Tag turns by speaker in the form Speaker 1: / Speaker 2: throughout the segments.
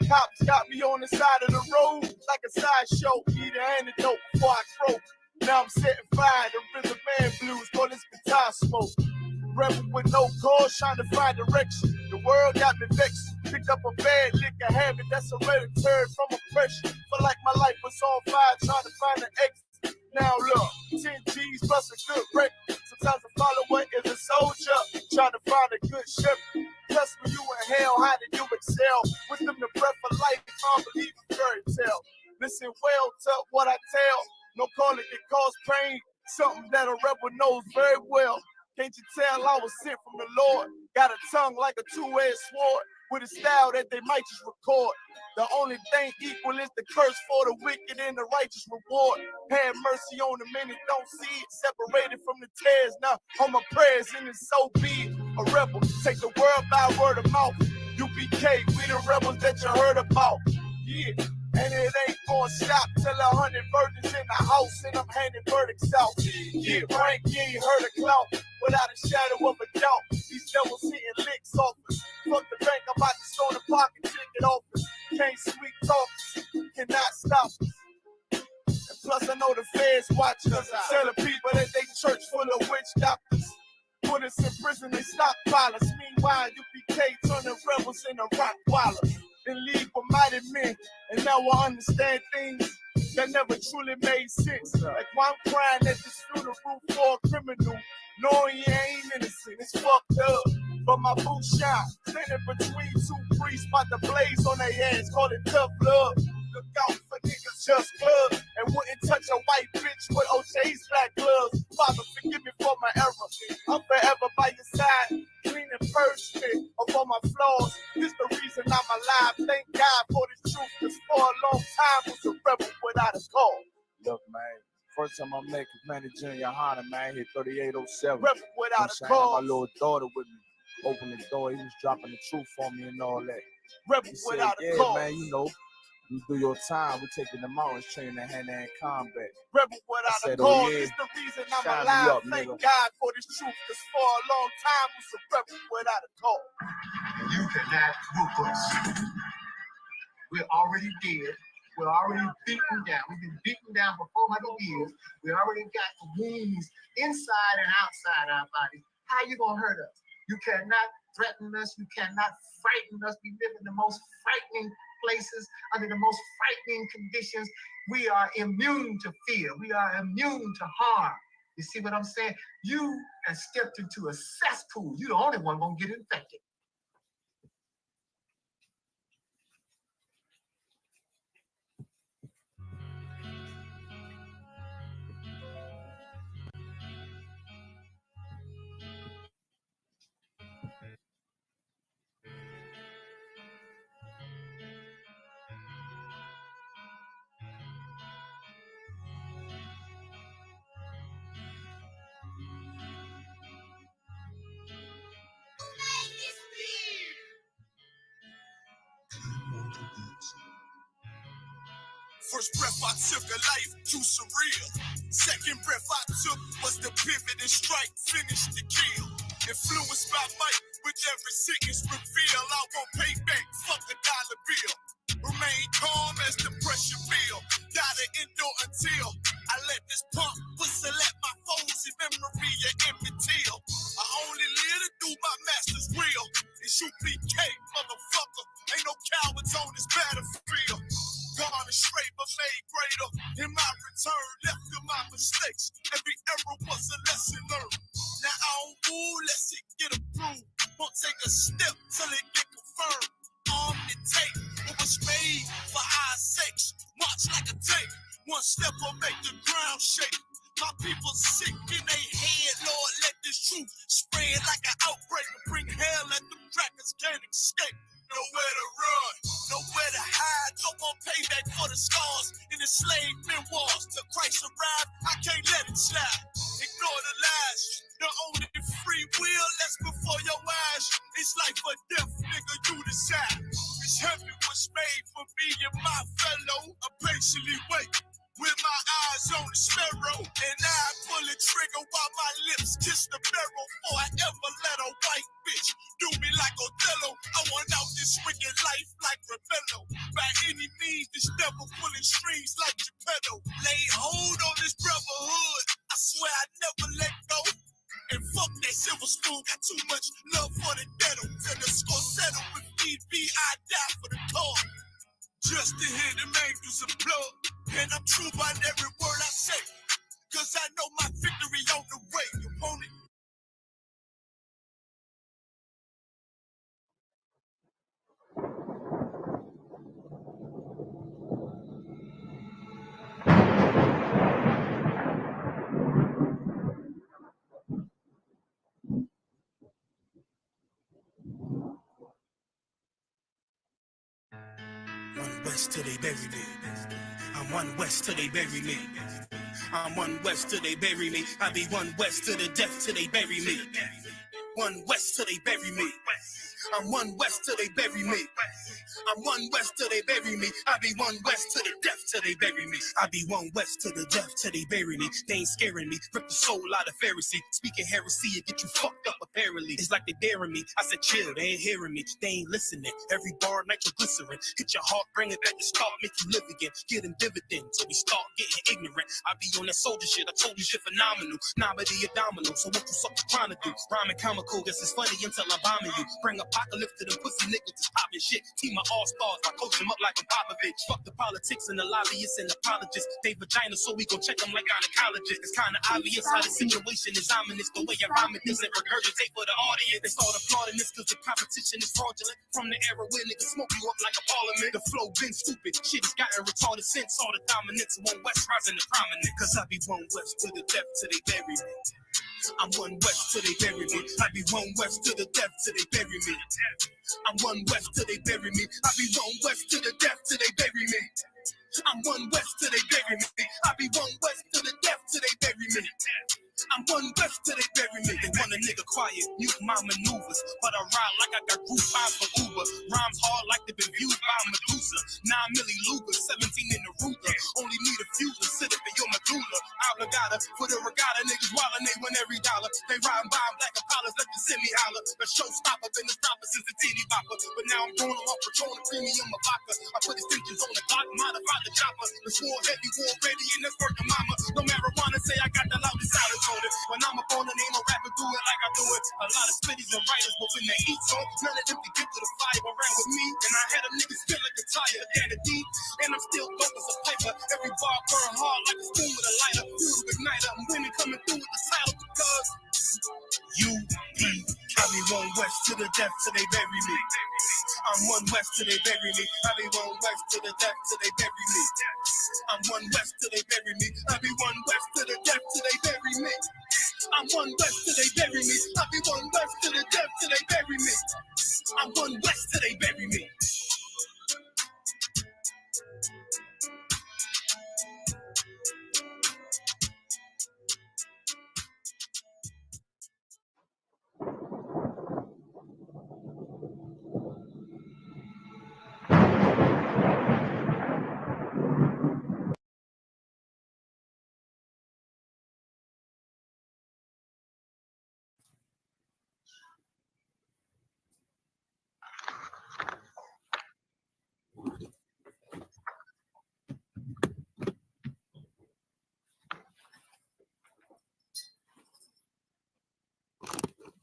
Speaker 1: Cops got me on the side of the road like a sideshow. Need an antidote before I croak. Now I'm setting fire to Rhythm Man Blues, call this guitar smoke. Rebel with no cause, trying to find direction. The world got me vexed. Picked up a bad liquor habit that's hereditary from oppression. Feel like my life was on fire, trying to find an exit. Now look, 10 G's plus a good record. Sometimes a follower is a soldier, trying to find a good shepherd. Plus when you in hell, how did you excel? Wisdom the breath of life, I don't believe in fairy tale. Listen well to what I tell. No calling it cause pain, something that a rebel knows very well. Can't you tell I was sent from the Lord? Got a tongue like a two-edged sword, with a style that they might just record. The only thing equal is the curse for the wicked and the righteous reward. Have mercy on the many, don't see it. Separated from the tares, now on my prayers, and it's so be it. A rebel, take the world by word of mouth. UPK, we the rebels that you heard about. Yeah. And it ain't gonna stop till 100 virgins in the house and I'm handing verdicts out. Yeah, Frank, you ain't heard a clout without a shadow of a doubt. These devils hitting licks off us. Fuck the bank, I'm about to stone the pocket ticket office. Can't sweet talk us, cannot stop us. And plus I know the feds watching us. Telling people that they church full of witch doctors. Put us in prison, they stop violence. Meanwhile, UPK turning rebels into rock wallers. In league with mighty men, and now I understand things that never truly made sense. Like why I'm crying at this funeral for a criminal, knowing you ain't innocent. It's fucked up, but my boots shine. Standing between two priests, about to blaze on their ass, call it tough love. Look out for niggas just club, and wouldn't touch a white bitch with OJ's black gloves. Father, forgive me for my error. I'm forever by your side, clean and purged me of all my flaws. This the reason I'm alive. Thank God for this truth, cause for a long time was a rebel without a call. Look, man, first time I met Commander Junior Hunter, man, hit 3807. Rebel without a call. My little daughter with me, opened the door, he was dropping the truth on me and all that. Rebel without a call. Man, you know, you do your time, we taking the mountains, training hand-to-hand combat. Rebel without a cause, it's the reason I'm alive. Up, thank God for this truth, cause for a long time was a rebel without a call.
Speaker 2: You cannot whoop us. We're already dead. We're already beaten down. We've been beaten down for 400 years. We already got wounds inside and outside our bodies. How you gonna hurt us? You cannot threaten us. You cannot frighten us. We live in the most frightening places, under the most frightening conditions. We are immune to fear. We are immune to harm. You see what I'm saying? You have stepped into a cesspool. You're the only one gonna get infected.
Speaker 3: First breath I took of life, too surreal. Second breath I took was the pivot and strike, finish the kill. Influenced by might, with every sickness reveal. I won't pay back, fuck the dollar bill. Remain calm as the pressure build. Gotta endure until I let this pump whistle at my foes in memory of Emmett Till. I only live to do my master's will. It's UPK, motherfucker. Ain't no cowards on this battlefield. Gone straight but made greater. In my return, left with my mistakes. Every error was a lesson learned. Now I don't move, let's it get approved. Won't take a step till it get confirmed. Arm and tape, it was made for our sakes. March like a tank. One step will make the ground shake. My people sick in their head, Lord, let this truth spread like an outbreak and bring hell and them crackers can't escape. Nowhere to run, nowhere to hide. I won't pay back for the scars in the slave memoirs. Till Christ arrived, I can't let it slide. Ignore the lies. The only free will that's before your eyes is life or death, nigga, you decide. This heaven was made for me and my fellow. I patiently wait with my eyes on the sparrow, and I pull the trigger while my lips kiss the barrel. Before I ever let a white bitch do me like Othello, I on out this wicked life like Ravello. By any means, this devil pulling strings like Geppetto. Lay hold on this brotherhood. I swear I never let go. And fuck that silver spoon, got too much love for the ghetto. Till the score settle with DB, I die for the cause. Just to hear them angels applaud. And I'm true by every word I say. Cause I know my victory on the way. You want it? One west till they bury me. I'm one west till they bury me. I'm one west till they bury me. I be one west to the death till they bury me. One west till they bury me. I'm one west till they bury me. I'm one west till they bury me. I be one west to the death till they bury me. I be one west to the death till they bury me. They ain't scaring me. Rip the soul out of Pharisee. Speaking heresy and get you fucked up apparently. It's like they daring me. I said chill, they ain't hearing me. They ain't listening. Every bar nitroglycerin. Hit your heart, bring it back to start, make you live again. Get them dividends so we start getting ignorant. I be on that soldier shit. I told you shit phenomenal. Nominee a domino. So what you fucking trying to do? Rhyming comical. Guess it's funny until I'm bombing you. Bring apocalypse to them pussy niggas that's popping shit. Team of all stars. I coach them up like a Popovich. Fuck the politics and the lobbyists and apologists. They vagina, so we gon' check them like gynecologists. It's kinda obvious how the situation is ominous. The way I rhyme it doesn't regurgitate for the audience. They start applauding this cause the competition is fraudulent. From the era where niggas smoke you up like a parliament. The flow been stupid. Shit has gotten retarded since all the dominance. One West rising to prominent. Cause I be one West to the death till they bury me. I'm one West till they bury me. I be one West to the death till they bury me. I'm one West till they bury me. I be one West to the death till they bury me. I'm one West till they bury me. I be one West to the death till they bury me. I'm one West till they bury me. They want a nigga quiet, mute my maneuvers. But I ride like I got group 5 for Uber. Rhymes hard like they've been viewed by Medusa. 9 milli Luger, 17 in the Ruger. Only need a few to sit up in your medulla. Obligata for the regatta, niggas wildin', they win every dollar. They riding by black Apollos, let the semi holler. The showstopper been the stopper since the teeny bopper. But now I'm going off Patron and premium a vodka. I put extensions on the Glock, modify the chopper. The war heavy, war ready, and that's working mama. No marijuana, say I got the loudest silence. When I'm up on it, ain't no rapper do it like I do it. A lot of spitties and writers, but when they eat song, none of them can get to the fire around with me. And I had a nigga feel like a tire, down the deep. And I'm still dope as a paper. Every bar burn hard like a spoon with a lighter. Fuel igniter, I'm winning coming through with the title because I be one West to the death till they bury me. I'm one West till they bury me. I be one West to the death till they bury me. I'm one West till they bury me. I be one West to the death till they bury me. I'm one West till they bury me. I be one West to the death till they bury me. I'm one West till they bury me.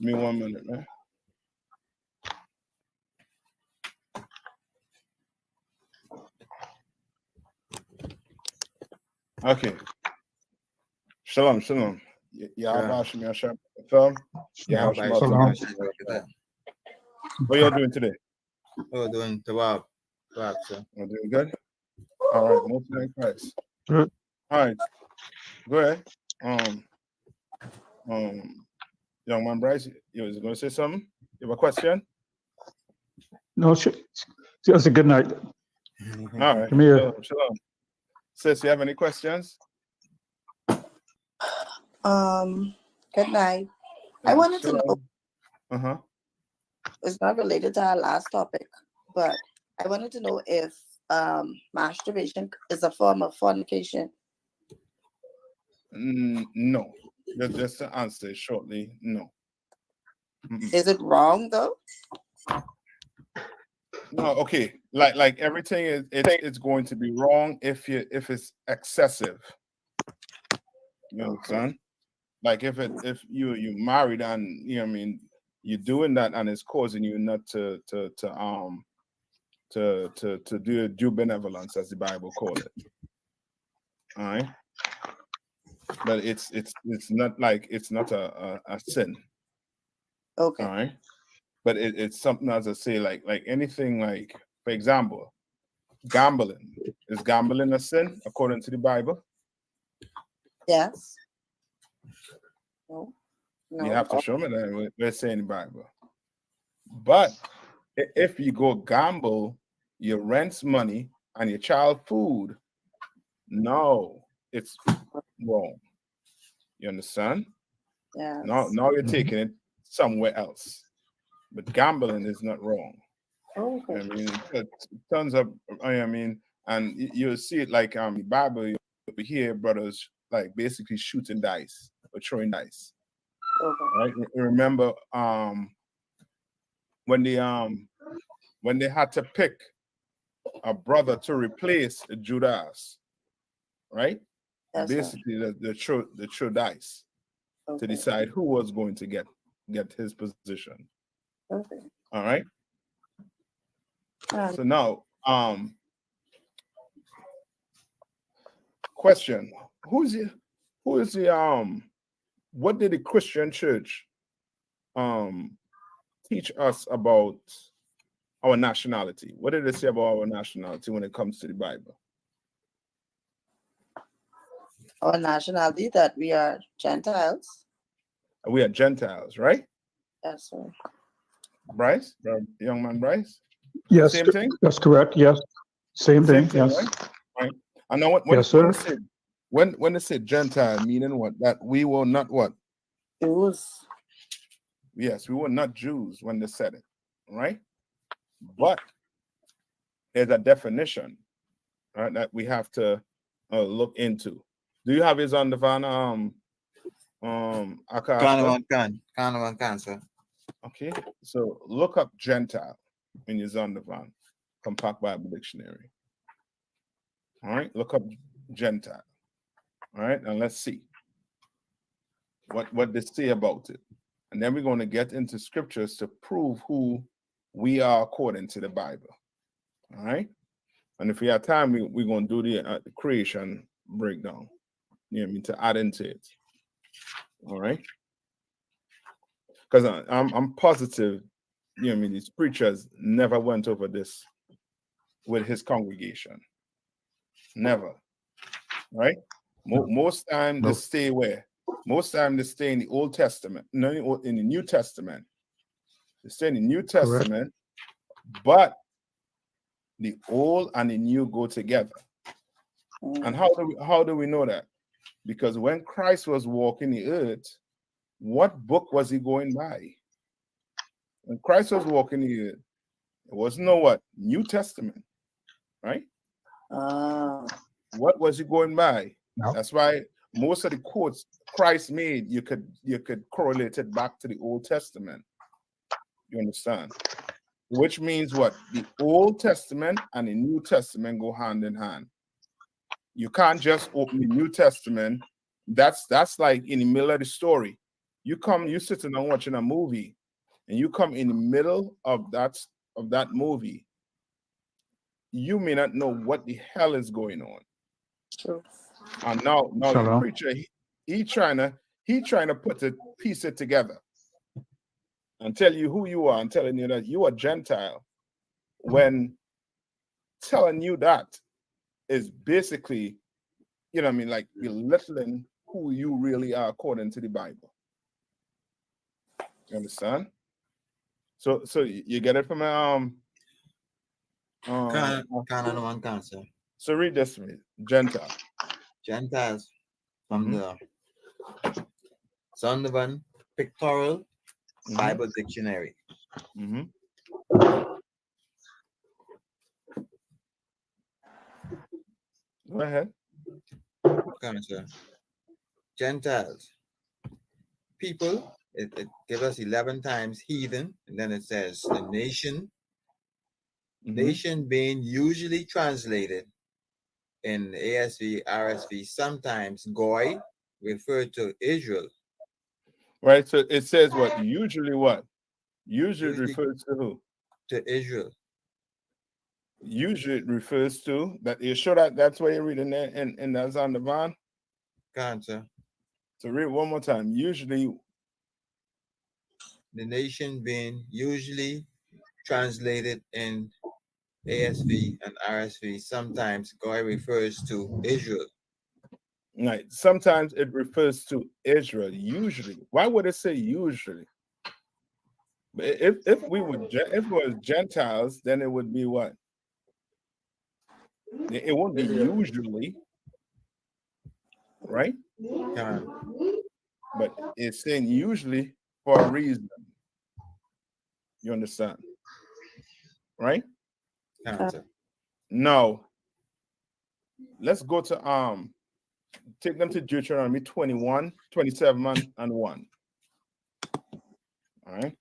Speaker 1: Give me 1 minute, man. Okay. Shalom, shalom. Yeah. Film. Yeah. What y'all doing today?
Speaker 4: We're doing Tawab. Tawab, sir.
Speaker 1: We're doing good? All right. Most in Christ. Good. All right. Go ahead. Young man Bryce, you was going to say something? You have a question?
Speaker 5: No, just a good night.
Speaker 1: All right.
Speaker 5: Come here.
Speaker 1: Shalom. Sis, you have any questions?
Speaker 6: Good night. I wanted to know. It's not related to our last topic, but I wanted to know if masturbation is a form of fornication.
Speaker 1: No. Just to answer shortly, no.
Speaker 6: Is it wrong though?
Speaker 7: No, okay. Like everything is it's going to be wrong if it's excessive. You understand? Like if you married and you know what I mean you're doing that and it's causing you not to do benevolence as the Bible call it. All right. But it's not like it's not a sin.
Speaker 6: Okay.
Speaker 7: All right. But it's something as I say, like anything like for example, gambling. Is gambling a sin according to the Bible?
Speaker 6: Yes. No.
Speaker 7: You have to show me that we're saying the Bible. But if you go gamble your rent's money and your child food, no, it's wrong. You understand?
Speaker 6: Yes.
Speaker 7: Now you're taking it somewhere else. But gambling is not wrong.
Speaker 6: Okay.
Speaker 7: I mean, tons of. I mean, and you'll see it like the Bible. You hear brothers like basically shooting dice or throwing dice.
Speaker 6: Okay.
Speaker 7: Right? Remember when they had to pick a brother to replace Judas, right?
Speaker 6: Yes,
Speaker 7: basically the true dice to decide who was going to get his position.
Speaker 6: Okay.
Speaker 7: All right. So now, question: who is the what did the Christian church teach us about our nationality? What did they say about our nationality when it comes to the Bible?
Speaker 6: Our nationality, that we are Gentiles.
Speaker 7: We are Gentiles, right?
Speaker 6: Yes, sir.
Speaker 7: Bryce, young man Bryce?
Speaker 5: Yes,
Speaker 7: Same thing?
Speaker 5: that's correct. Yes. Same thing, yes.
Speaker 7: Right? I know what
Speaker 5: Yes, sir.
Speaker 7: when they say Gentile, meaning what? That we were not what?
Speaker 6: Jews.
Speaker 7: Yes, we were not Jews when they said it, right? But there's a definition, right, that we have to look into. Do you have his on the van?
Speaker 4: Can, sir.
Speaker 7: Okay, so look up Gentile in your Zondervan Compact Bible Dictionary. All right, look up Gentile. All right, and let's see what they say about it. And then we're going to get into scriptures to prove who we are according to the Bible. All right, and if we have time, we're going to do the creation breakdown. You know what I mean, to add into it. All right, because I'm positive. You know what I mean, these preachers never went over this with his congregation. Never. Right? Most time they stay where? Most time they stay in the Old Testament, no, in the New Testament. They stay in the New Testament, but the Old and the New go together. And how do we know that? Because when Christ was walking the earth, what book was he going by? When Christ was walking the earth, it was no what? New Testament, right? What was he going by? No. That's why most of the quotes Christ made, you could correlate it back to the Old Testament. You understand? Which means what? The Old Testament and the New Testament go hand in hand. You can't just open the New Testament. That's like in the middle of the story. You sitting and watching a movie, and you come in the middle of that movie. You may not know what the hell is going on.
Speaker 6: True.
Speaker 7: And now the preacher, he trying to piece it together and tell you who you are and telling you that you are Gentile, when telling you that is basically, you know what I mean, like belittling who you really are according to the Bible. You understand? So you get it from
Speaker 4: Cancer.
Speaker 7: So read this to me.
Speaker 4: Gentiles from the Zondervan Pictorial Bible Dictionary.
Speaker 7: Go ahead.
Speaker 4: Cancer. Gentiles. People, it gives us 11 times heathen, and then it says the nation, Nation being usually translated in ASV, RSV, sometimes Goy referred to Israel.
Speaker 7: Right. So it says what? Usually what? Usually refers to who?
Speaker 4: To Israel.
Speaker 7: Usually it refers to that. You sure that that's why you're reading there and that's on the van?
Speaker 4: Can't, sir.
Speaker 7: So read it one more time. Usually
Speaker 4: The nation being usually translated in ASV and RSV, sometimes Goy refers to Israel.
Speaker 7: right. Sometimes it refers to Israel. Usually. Why would it say usually? If it was Gentiles, then it would be what? It won't be usually, right? But it's saying usually for a reason. You understand? Right? Now, let's go to take them to Deuteronomy 21, 27, and 1. All right.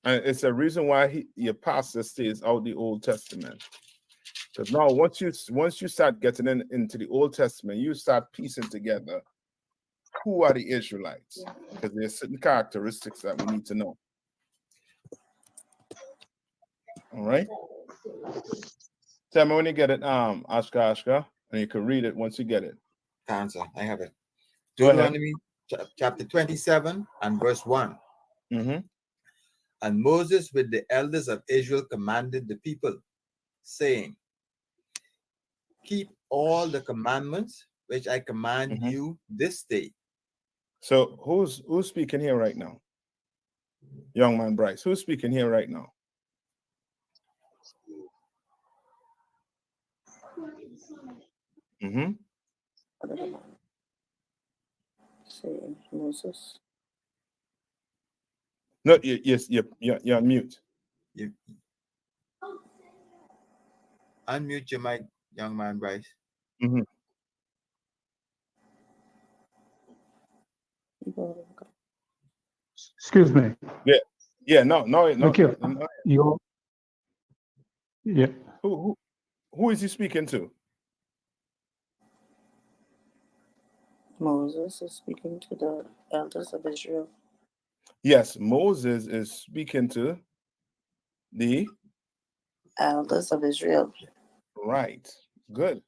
Speaker 7: And it's a reason why your pastor stays out the Old Testament. Because now once you start getting into the Old Testament, you start piecing together who are the Israelites. Because there's certain characteristics that we need to know. All right. Tell me when you get it, Ashka, and you can read it once you get it.
Speaker 4: Answer, I have it. Deuteronomy chapter 27 and verse 1. And Moses with the elders of Israel commanded the people, saying, keep all the commandments which I command you this day.
Speaker 7: So who's speaking here right now? Young man Bryce, who's speaking here right now?
Speaker 6: Say Moses.
Speaker 7: No, yes, you're on mute.
Speaker 4: Unmute your mic, young man Bryce.
Speaker 5: Excuse me.
Speaker 7: Yeah, no.
Speaker 5: Thank you.
Speaker 7: No.
Speaker 5: Yeah.
Speaker 7: Who is he speaking to?
Speaker 6: Moses is speaking to the elders of Israel.
Speaker 7: Yes, Moses is speaking to the
Speaker 6: elders of Israel.
Speaker 7: Right. Good.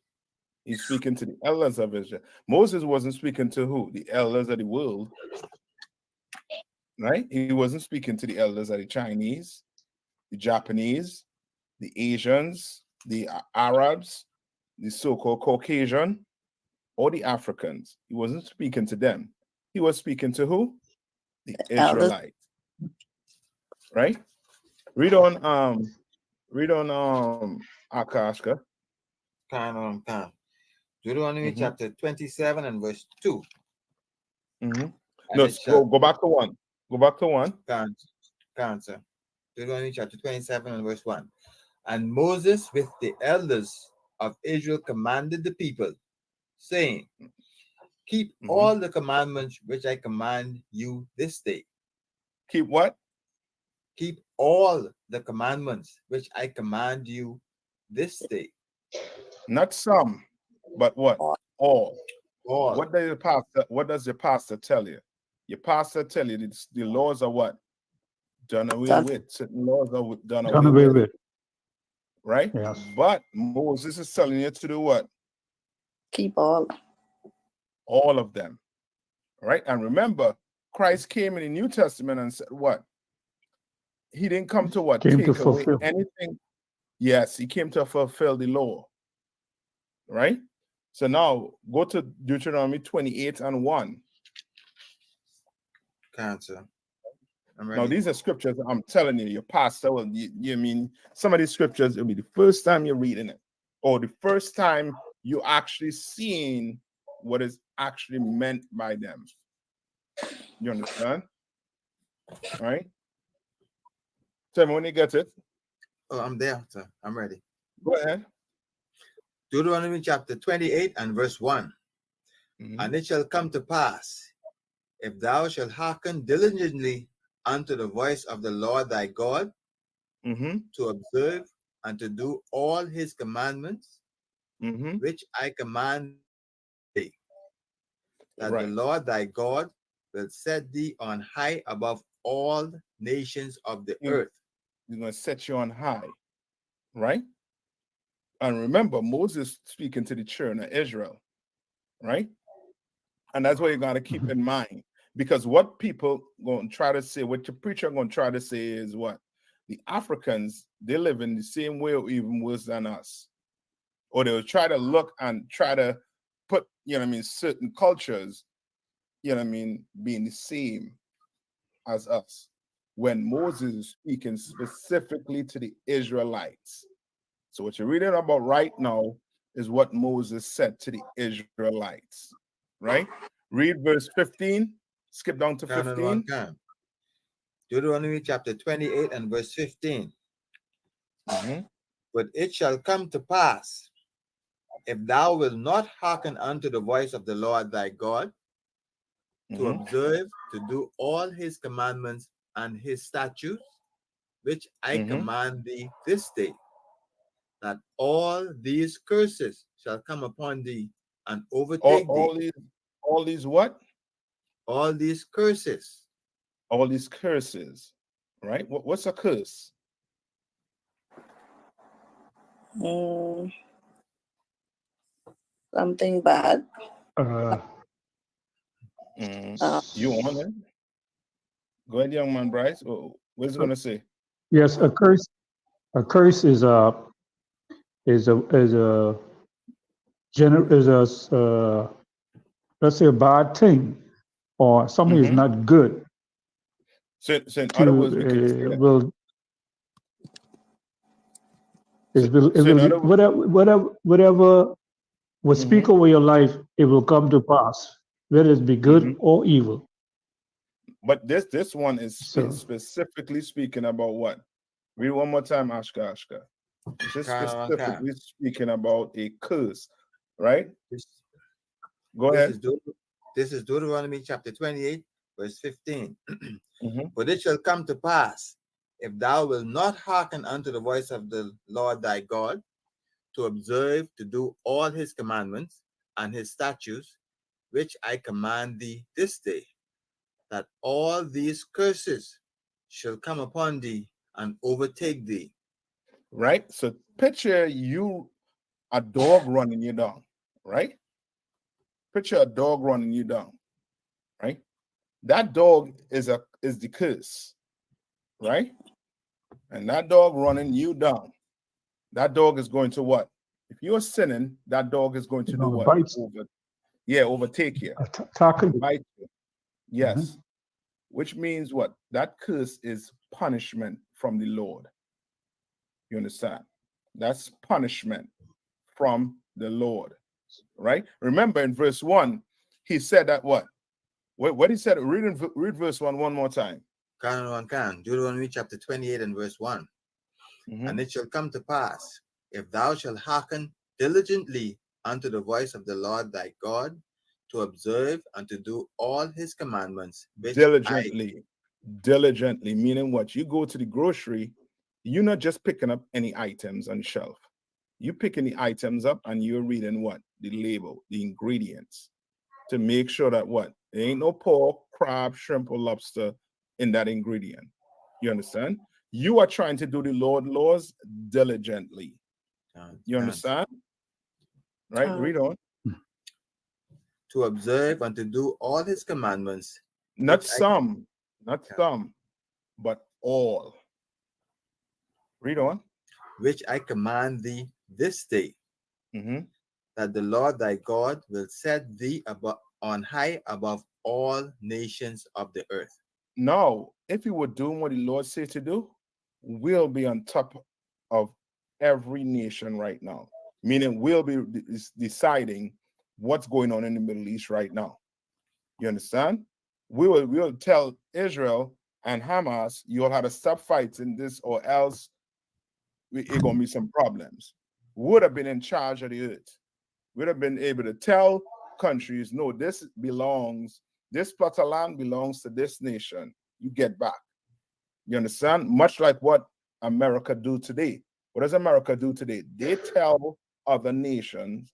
Speaker 7: He's speaking to the elders of Israel. Moses wasn't speaking to who? The elders of the world. Right? He wasn't speaking to the elders of the Chinese, the Japanese, the Asians, the Arabs, the so-called Caucasian, or the Africans. He wasn't speaking to them. He was speaking to who? The Israelites. Right? Read on Akashka.
Speaker 4: Deuteronomy chapter 27 and verse 2.
Speaker 7: No, go back to 1. Go back to 1.
Speaker 4: Cancer. Deuteronomy chapter 27 and verse 1. And Moses with the elders of Israel commanded the people, saying, keep all the commandments which I command you this day.
Speaker 7: Keep what?
Speaker 4: Keep all the commandments which I command you this day.
Speaker 7: Not some, but what? All. What does the pastor tell you? Your pastor tell you the laws are what? Done away with. Certain laws are done away with. Right?
Speaker 5: Yes.
Speaker 7: But Moses is telling you to do what?
Speaker 6: Keep all.
Speaker 7: All of them. Right? And remember, Christ came in the New Testament and said what? He didn't come to what?
Speaker 5: Came
Speaker 7: Take
Speaker 5: to
Speaker 7: away
Speaker 5: fulfill.
Speaker 7: anything. Yes, he came to fulfill the law. Right? So now go to Deuteronomy 28 and 1.
Speaker 4: Cancer.
Speaker 7: Now these are scriptures I'm telling you, your pastor will you mean some of these scriptures will be the first time you're reading it, or the first time you actually seeing what is actually meant by them. You understand? All right. Tell me when you get it.
Speaker 4: Oh, I'm there, sir. I'm ready.
Speaker 7: Go ahead.
Speaker 4: Deuteronomy chapter 28 and verse 1. And it shall come to pass, if thou shalt hearken diligently unto the voice of the Lord thy God, to observe and to do all his commandments, which I command thee, that the Lord thy God will set thee on high above all nations of the earth.
Speaker 7: He's going to set you on high, right? And remember, Moses speaking to the children of Israel, right? And that's what you got to keep in mind. Because what people going to try to say, what your preacher going to try to say is what? The Africans, they live in the same way or even worse than us. Or they'll try to look and try to put, certain cultures, being the same as us. When Moses is speaking specifically to the Israelites. So what you're reading about right now is what Moses said to the Israelites, right? Read verse 15, skip down to 15.
Speaker 4: Deuteronomy chapter 28 and verse 15. But it shall come to pass, if thou wilt not hearken unto the voice of the Lord thy God, to observe, to do all his commandments and his statutes, which I command thee this day, that all these curses shall come upon thee and overtake thee.
Speaker 7: All these what?
Speaker 4: All these curses.
Speaker 7: All these curses, right? What's a curse?
Speaker 6: Something bad.
Speaker 7: You want it? Go ahead, young man, Bryce. What's it gonna say?
Speaker 5: Yes, a curse. A curse is a let's say a bad thing, or something is not good.
Speaker 7: So in other words, we can say
Speaker 5: whatever will speak over your life, it will come to pass, whether it be good or evil.
Speaker 7: But this one is specifically speaking about what? Read one more time, Ashka. This specifically speaking about a curse, right? Go ahead.
Speaker 4: This is Deuteronomy chapter 28, verse 15. But it shall come to pass, if thou wilt not hearken unto the voice of the Lord thy God, to observe, to do all his commandments and his statutes, which I command thee this day, that all these curses shall come upon thee and overtake thee.
Speaker 7: Right? So picture you, a dog running you down, right? Picture a dog running you down, right? That dog is the curse, right? And that dog running you down, that dog is going to what? If you're sinning, that dog is going to do what? Overtake you. Bite you. Yes. Which means what? That curse is punishment from the Lord. You understand? That's punishment from the Lord, right? Remember in verse 1, he said that what? What he said, read verse 1 one more time.
Speaker 4: Deuteronomy chapter 28 and verse 1. And it shall come to pass, if thou shalt hearken diligently unto the voice of the Lord thy God, to observe and to do all his commandments.
Speaker 7: Diligently, meaning what? You go to the grocery, you're not just picking up any items on the shelf. You're picking the items up and you're reading what? The label, the ingredients, to make sure that what? There ain't no pork, crab, shrimp, or lobster in that ingredient. You understand? You are trying to do the Lord's laws diligently. You understand? Right? Read on.
Speaker 4: To observe and to do all his commandments.
Speaker 7: Not some, but all. Read on.
Speaker 4: Which I command thee this day, that the Lord thy God will set thee on high above all nations of the earth.
Speaker 7: Now, if you were doing what the Lord said to do, we'll be on top of every nation right now. Meaning we'll be deciding what's going on in the Middle East right now. You understand? We'll tell Israel and Hamas, you'll have to stop fighting this or else it's going to be some problems. Would have been in charge of the earth. Would have been able to tell countries, no, this plot of land belongs to this nation. You get back. You understand? Much like what America do today. What does America do today? They tell other nations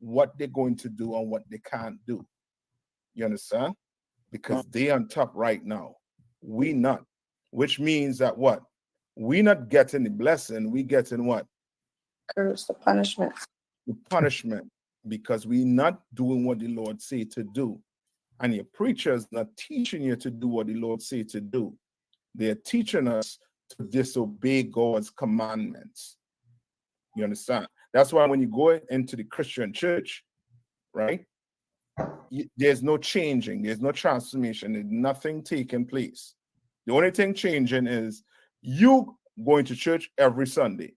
Speaker 7: what they're going to do and what they can't do. You understand? Because they on top right now. We not. Which means that what? We not getting the blessing. We getting what?
Speaker 6: Curse, the punishment.
Speaker 7: The punishment. Because we not doing what the Lord say to do. And your preachers not teaching you to do what the Lord say to do. They're teaching us to disobey God's commandments. You understand? That's why when you go into the Christian church, right, there's no changing, there's no transformation, there's nothing taking place. The only thing changing is you going to church every Sunday.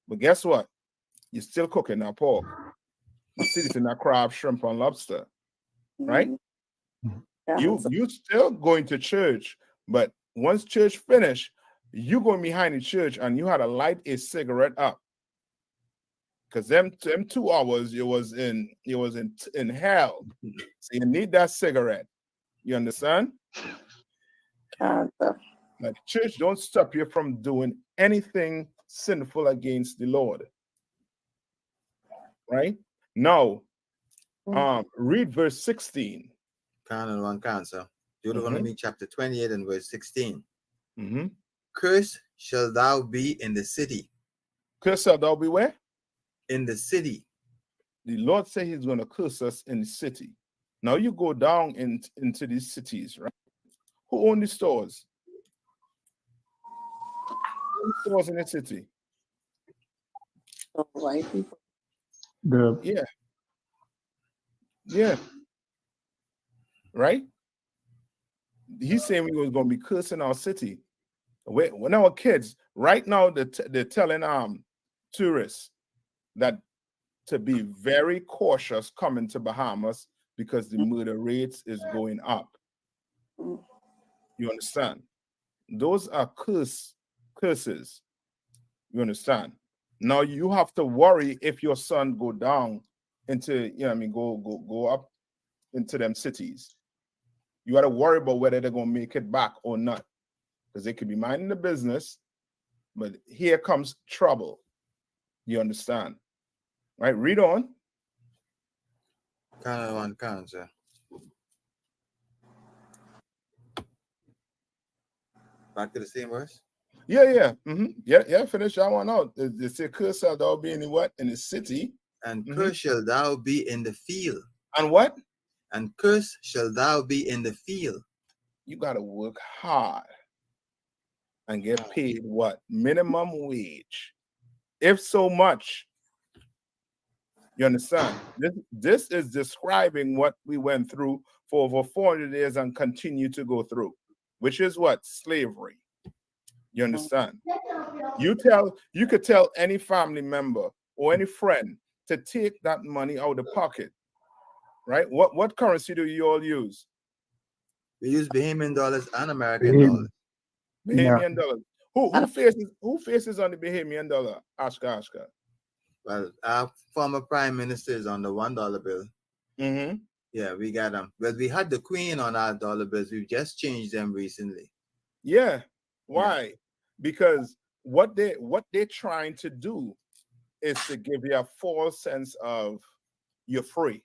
Speaker 7: But guess what? You're still cooking that pork. You still eating that crab, shrimp, and lobster, right? You still going to church, but once church finish, you going behind the church and you had to light a cigarette up. Because them 2 hours you was in hell. So you need that cigarette. You understand? Like church don't stop you from doing anything sinful against the Lord. Right? Now, read verse 16.
Speaker 4: Can and one cancer. Deuteronomy chapter 28 and verse 16. Cursed shall thou be in the city.
Speaker 7: Cursed shall thou be where?
Speaker 4: In the city.
Speaker 7: The Lord said he's going to curse us in the city. Now you go down into these cities, right? Who own the stores? Who own the stores in the city?
Speaker 6: White people.
Speaker 7: Yeah. Right? He's saying we was going to be cursing our city. When our kids, right now, they're telling tourists that to be very cautious coming to Bahamas because the murder rates is going up. You understand? Those are curses. You understand? Now you have to worry if your son go down into, go up into them cities. You got to worry about whether they're going to make it back or not. Because they could be minding the business, but here comes trouble. You understand? Right? Read on.
Speaker 4: Cancer. Back to the same verse?
Speaker 7: Yeah. Finish that one out. They say, curse shall thou be in the what? In the city.
Speaker 4: And curse shall thou be in the field.
Speaker 7: And what?
Speaker 4: And curse shall thou be in the field.
Speaker 7: You got to work hard and get paid what? Minimum wage. If so much. You understand? This is describing what we went through for over 400 years and continue to go through, which is what? Slavery. You understand? You could tell any family member or any friend to take that money out of the pocket, right? What currency do you all use?
Speaker 4: We use Bahamian dollars and American dollars.
Speaker 7: Bahamian dollars. Who faces on the Bahamian dollar? Ashka.
Speaker 4: Well, our former prime minister is on the $1 bill. Yeah, we got them. Well, we had the Queen on our dollar bills. We've just changed them recently.
Speaker 7: Yeah. Why? Yeah. Because what they're trying to do is to give you a false sense of you're free.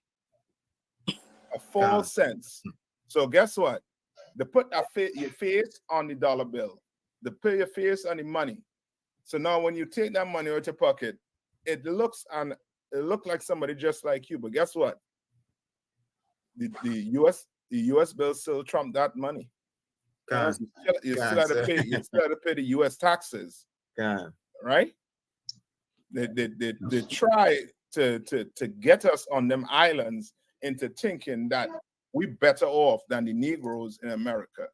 Speaker 7: A false sense. So guess what? They put your face on the dollar bill. They put your face on the money. So now when you take that money out your pocket, it looks like somebody just like you. But guess what? The US bill still trump that money. You still have to pay the US taxes. Right? They try to get us on them islands into thinking that we better off than the Negroes in America.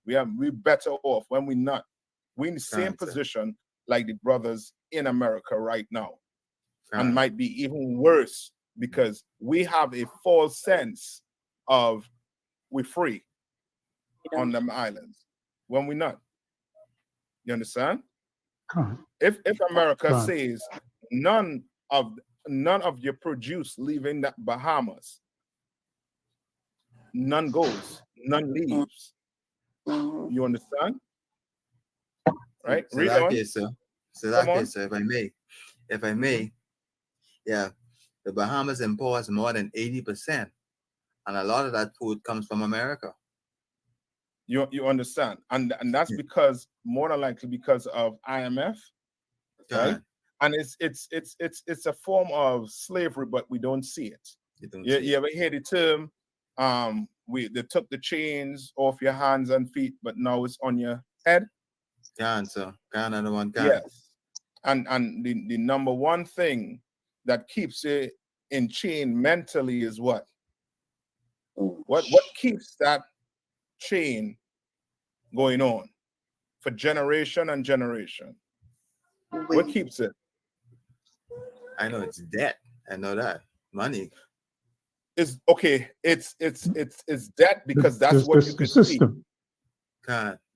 Speaker 7: We better off when we're not. We're in the same position like the brothers in America right now. And might be even worse because we have a false sense of we're free on them islands when we're not. You understand? If America says none of your produce leaving that Bahamas, none goes, none leaves. You understand? Right?
Speaker 4: So
Speaker 7: read on.
Speaker 4: Case, So that case, so if I may, yeah, the Bahamas imports more than 80%, and a lot of that food comes from America.
Speaker 7: You understand, and that's because more than likely because of IMF, right? And it's a form of slavery, but we don't see it. You ever hear the term? They took the chains off your hands and feet, but now it's on your head. Yes, and the number one thing that keeps it in chain mentally is what? What keeps that chain going on for generation and generation? What keeps it?
Speaker 4: I know it's debt. I know that money
Speaker 7: is okay. It's debt because that's what you can see.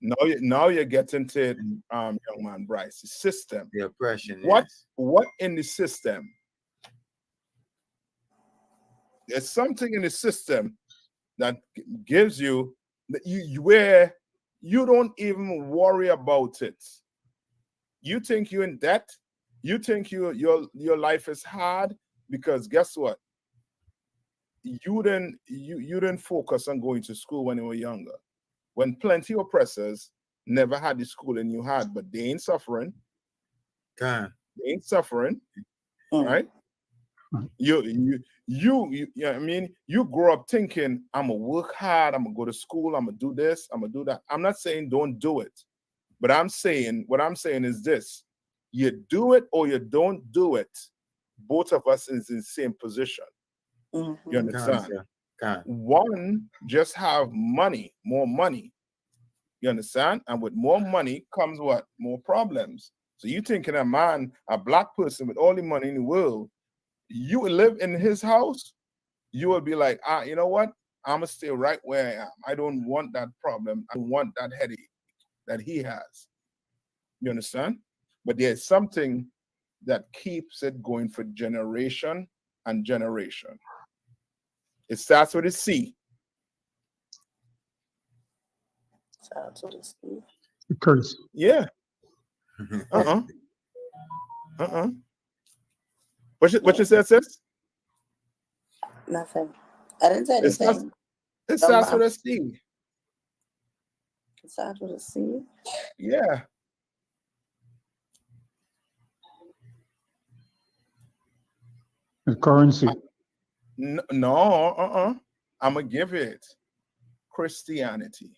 Speaker 7: Now you're getting to it, young man Bryce. The system,
Speaker 4: the oppression.
Speaker 7: What in the system? There's something in the system that gives you that you where you don't even worry about it. You think you're in debt. You think your life is hard because guess what? You didn't focus on going to school when you were younger. When plenty of oppressors never had the schooling you had, but they ain't suffering. They ain't suffering, right? You I mean, you grow up thinking, I'm gonna work hard, I'm gonna go to school, I'm gonna do this, I'm gonna do that. I'm not saying don't do it, but what I'm saying is this: you do it or you don't do it. Both of us is in the same position. You understand? One just have money, more money. You understand? And with more money comes what? More problems. So you thinking a black person with all the money in the world, you will live in his house, you will be like, you know what? I'm gonna stay right where I am. I don't want that problem. I don't want that headache that he has. You understand? But there's something that keeps it going for generation and generation. It starts with a C.
Speaker 6: Starts with a C.
Speaker 5: Curse.
Speaker 7: Yeah. What you said, sis?
Speaker 6: Nothing. I didn't say anything.
Speaker 7: It starts with a C.
Speaker 6: It starts with a C?
Speaker 7: Yeah.
Speaker 5: The currency.
Speaker 7: No, I'm going to give it Christianity.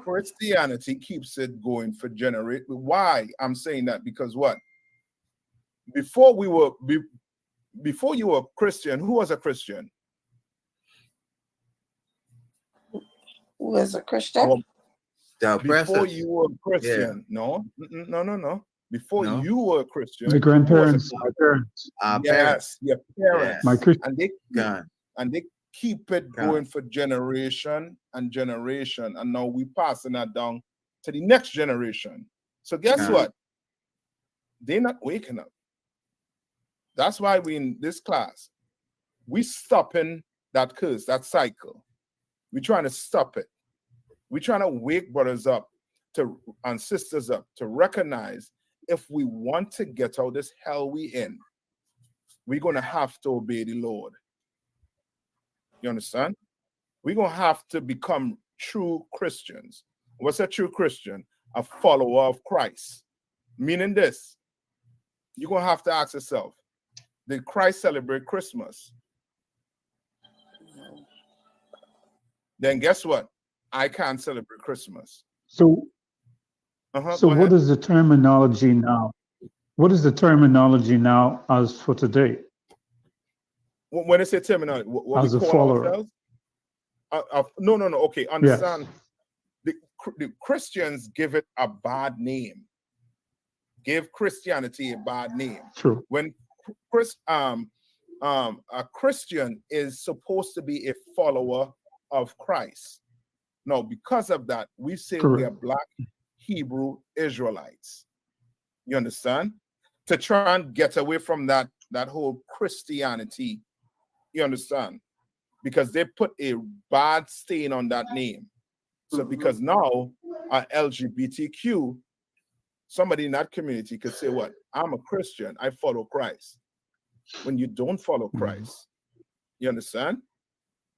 Speaker 7: Christianity keeps it going for generations. Why I'm saying that? Because what? Before you were a Christian, who was a Christian?
Speaker 6: Who was a Christian?
Speaker 7: Before you were a Christian, no. Before you were a Christian,
Speaker 5: the grandparents,
Speaker 7: our parents. Yes, your parents.
Speaker 5: My Christian.
Speaker 7: And they keep it going for generation and generation, and now we passing that down to the next generation. So guess what? They're not waking up. That's why we in this class, we stopping that curse, that cycle. We're trying to stop it. We're trying to wake brothers up and sisters up to recognize if we want to get out of this hell we in, we're going to have to obey the Lord. You understand? We're going to have to become true Christians. What's a true Christian? A follower of Christ. Meaning this, you're going to have to ask yourself, did Christ celebrate Christmas? Then guess what? I can't celebrate Christmas.
Speaker 5: So what is the terminology now? What is the terminology now as for today?
Speaker 7: When I say terminology, what
Speaker 5: as
Speaker 7: we
Speaker 5: a
Speaker 7: call
Speaker 5: follower?
Speaker 7: ourselves? No. Okay, understand. Yes. The Christians give it a bad name. Give Christianity a bad name.
Speaker 5: True.
Speaker 7: When a Christian is supposed to be a follower of Christ. Now, because of that, we say we are Black Hebrew Israelites. You understand? To try and get away from that whole Christianity. You understand? Because they put a bad stain on that name. So because now our LGBTQ somebody in that community could say, what? I'm a Christian. I follow Christ. When you don't follow Christ, you understand?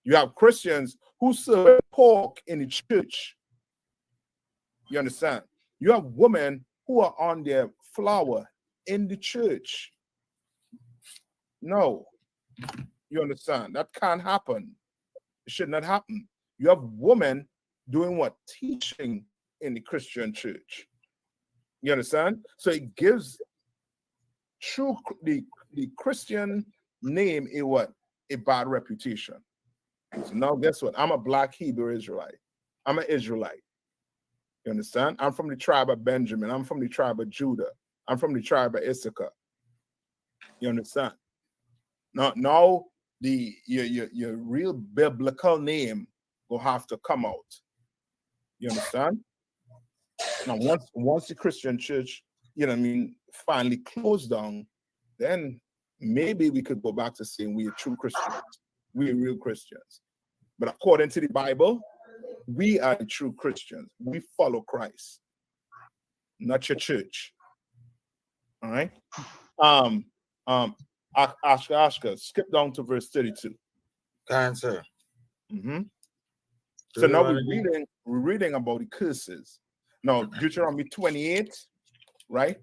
Speaker 7: You have Christians who serve pork in the church. You understand? You have women who are on their flower in the church. No. You understand? That can't happen. It should not happen. You have women doing what? Teaching in the Christian church. You understand? So it gives the Christian name a what? A bad reputation. So now guess what? I'm a black Hebrew Israelite. I'm an Israelite. You understand? I'm from the tribe of Benjamin. I'm from the tribe of Judah. I'm from the tribe of Isupk. You understand? Now your real biblical name will have to come out. You understand? Now, once the Christian church, finally closed down, then maybe we could go back to saying we are true Christians. We are real Christians. But according to the Bible, we are true Christians. We follow Christ, not your church. All right. Ashka, skip down to verse 32.
Speaker 4: Answer.
Speaker 7: So now we're reading about the curses. Now, Deuteronomy 28, right?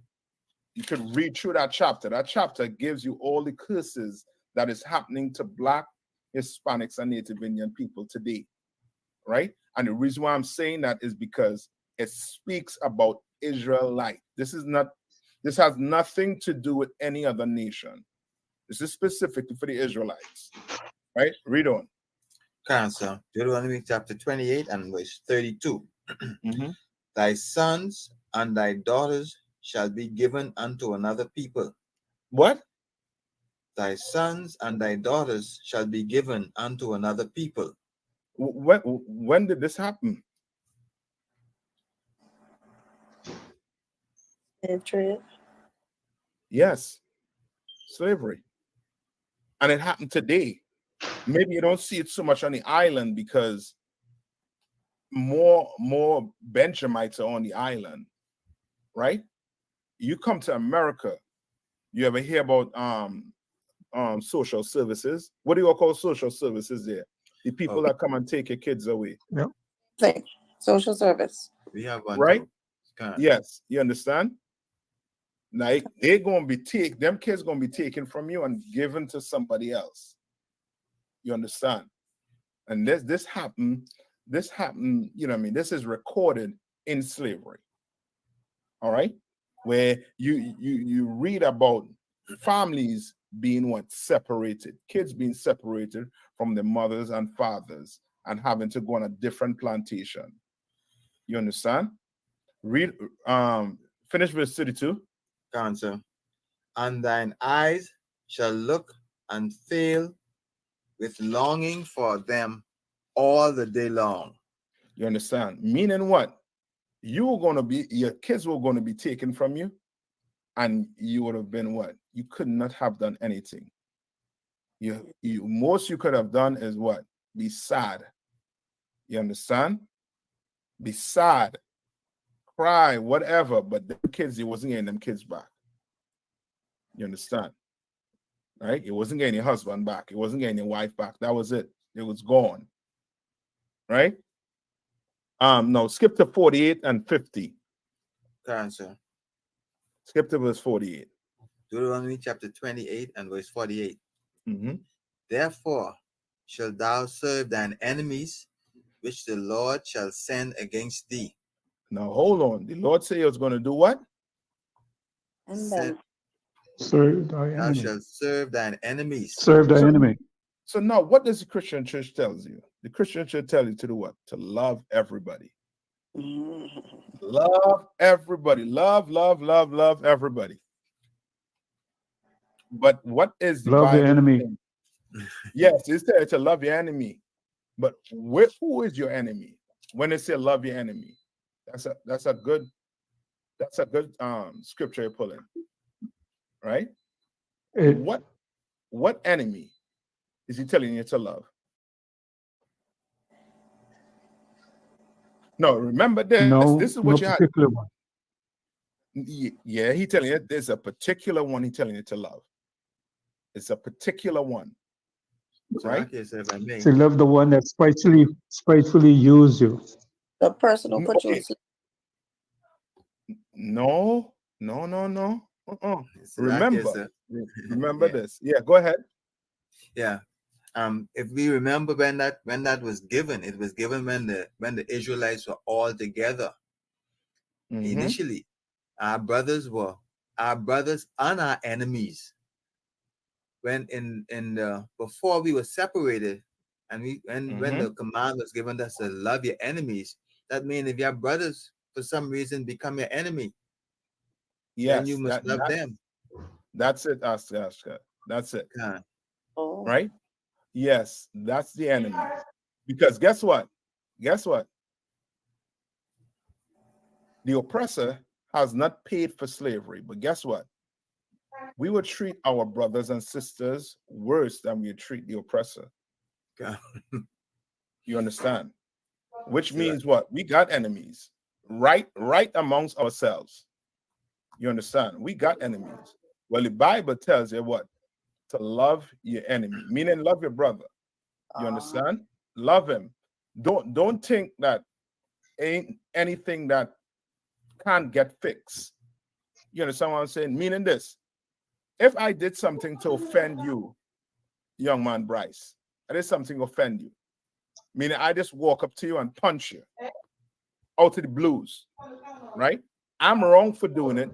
Speaker 7: You could read through that chapter. That chapter gives you all the curses that is happening to Black, Hispanics, and Native Indian people today, right? And the reason why I'm saying that is because it speaks about Israelite. This has nothing to do with any other nation. This is specifically for the Israelites, right? Read on.
Speaker 4: Cancer. Deuteronomy chapter 28 and verse 32. Thy sons and thy daughters shall be given unto another people.
Speaker 7: What?
Speaker 4: Thy sons and thy daughters shall be given unto another people.
Speaker 7: When did this happen?
Speaker 6: Slave trade.
Speaker 7: Yes, slavery. And it happened today. Maybe you don't see it so much on the island because more Benjamites are on the island, right? You come to America, you ever hear about social services? What do you all call social services there? The people that come and take your kids away.
Speaker 5: Yeah.
Speaker 6: Like social service.
Speaker 4: We have one,
Speaker 7: right? Yes, you understand? Like they're gonna be them kids gonna be taken from you and given to somebody else. You understand? And this happened, this is recorded in slavery. All right, where you read about families being separated, kids being separated from their mothers and fathers and having to go on a different plantation. You understand? Read finish verse 32.
Speaker 4: Cancer. And thine eyes shall look and fail with longing for them all the day long.
Speaker 7: You understand? Meaning what? Your kids were going to be taken from you, and you would have been what? You could not have done anything. Most you could have done is what? Be sad. You understand? Be sad, cry, whatever, but the kids, you wasn't getting them kids back. You understand? Right? It wasn't getting your husband back. It wasn't getting your wife back. That was it. It was gone. Right? No, skip to 48 and 50.
Speaker 4: Cancer.
Speaker 7: Skip to verse 48.
Speaker 4: Deuteronomy chapter 28 and verse 48. Therefore shalt thou serve thine enemies, which the Lord shall send against thee.
Speaker 7: Now hold on. The Lord said he was going to do what?
Speaker 6: And then
Speaker 5: Serve thy
Speaker 4: Thou
Speaker 5: enemy.
Speaker 4: shalt serve thine enemies.
Speaker 5: Serve thy enemy.
Speaker 7: So now what does the Christian church tells you? The Christian church tells you to do what? To love everybody. Love everybody. Love everybody. But what is the
Speaker 5: Love
Speaker 7: Bible
Speaker 5: your enemy.
Speaker 7: saying? Yes, it said to love your enemy. But who is your enemy? When they say love your enemy, that's a good scripture you're pulling. Right? What enemy is he telling you to love? No, remember this.
Speaker 5: No,
Speaker 7: This is what
Speaker 5: no
Speaker 7: you had.
Speaker 5: particular one.
Speaker 7: Yeah, he telling you there's a particular one he telling you to love. It's a particular one,
Speaker 4: So
Speaker 7: right?
Speaker 4: okay, so if I may,
Speaker 5: So love the one that spitefully use you.
Speaker 6: The person who put you
Speaker 7: Okay.
Speaker 6: in sleep.
Speaker 7: No.
Speaker 4: so that
Speaker 7: Remember,
Speaker 4: is
Speaker 7: remember
Speaker 4: yeah,
Speaker 7: this. Yeah, go ahead.
Speaker 4: yeah. If we remember when that was given, it was given when the Israelites were all together. Initially, our brothers and our enemies. When in the before we were separated, and when the command was given us to love your enemies, that means if your brothers for some reason become your enemy, then you
Speaker 7: Yes,
Speaker 4: must love them.
Speaker 7: that's it, Oscar. That's it.
Speaker 6: Oh.
Speaker 7: Right? Yes, that's the enemy. Because guess what? The oppressor has not paid for slavery, but guess what? We would treat our brothers and sisters worse than we treat the oppressor. You understand? Which means what? We got enemies right amongst ourselves. You understand? We got enemies. Well, the Bible tells you what? To love your enemy, meaning love your brother. You understand? Love him. Don't think that ain't anything that can't get fixed. You understand what I'm saying? Meaning this. If I did something to offend you, young man Bryce, I did something to offend you. Meaning I just walk up to you and punch you out of the blues, right? I'm wrong for doing it,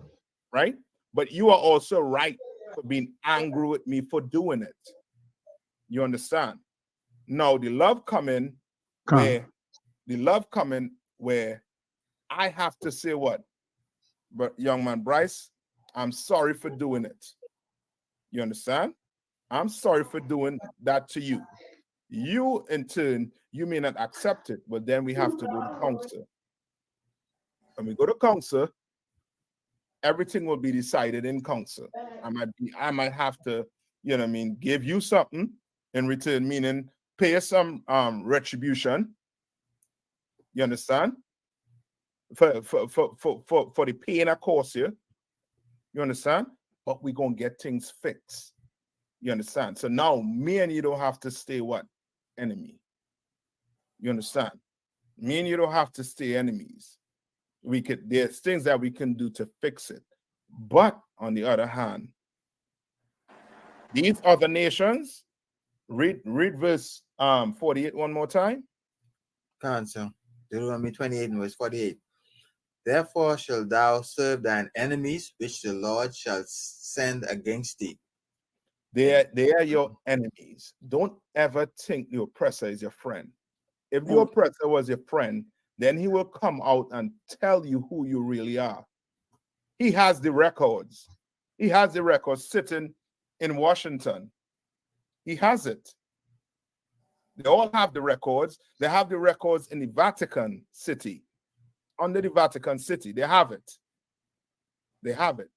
Speaker 7: right? But you are also right for being angry with me for doing it. You understand? Now the love coming where I have to say what? But young man Bryce, I'm sorry for doing it. You understand? I'm sorry for doing that to you. You, in turn, you may not accept it, but then we have to go to council. When we go to council, everything will be decided in council. I might have to, you know what I mean, give you something in return, meaning pay some retribution. You understand? For the pain of course here. You understand? But we're gonna get things fixed. You understand? So now me and you don't have to stay what? Enemy. You understand? Me and you don't have to stay enemies. There's things that we can do to fix it. But on the other hand, these other nations, read verse 48 one more time.
Speaker 4: Counsel. Deuteronomy 28 and verse 48. Therefore shalt thou serve thine enemies, which the Lord shall send against thee.
Speaker 7: They are your enemies. Don't ever think the oppressor is your friend. If the oppressor was your friend, then he will come out and tell you who you really are. He has the records. He has the records sitting in Washington. He has it. They all have the records. They have the records in the Vatican City. Under the Vatican City, they have it. They have it.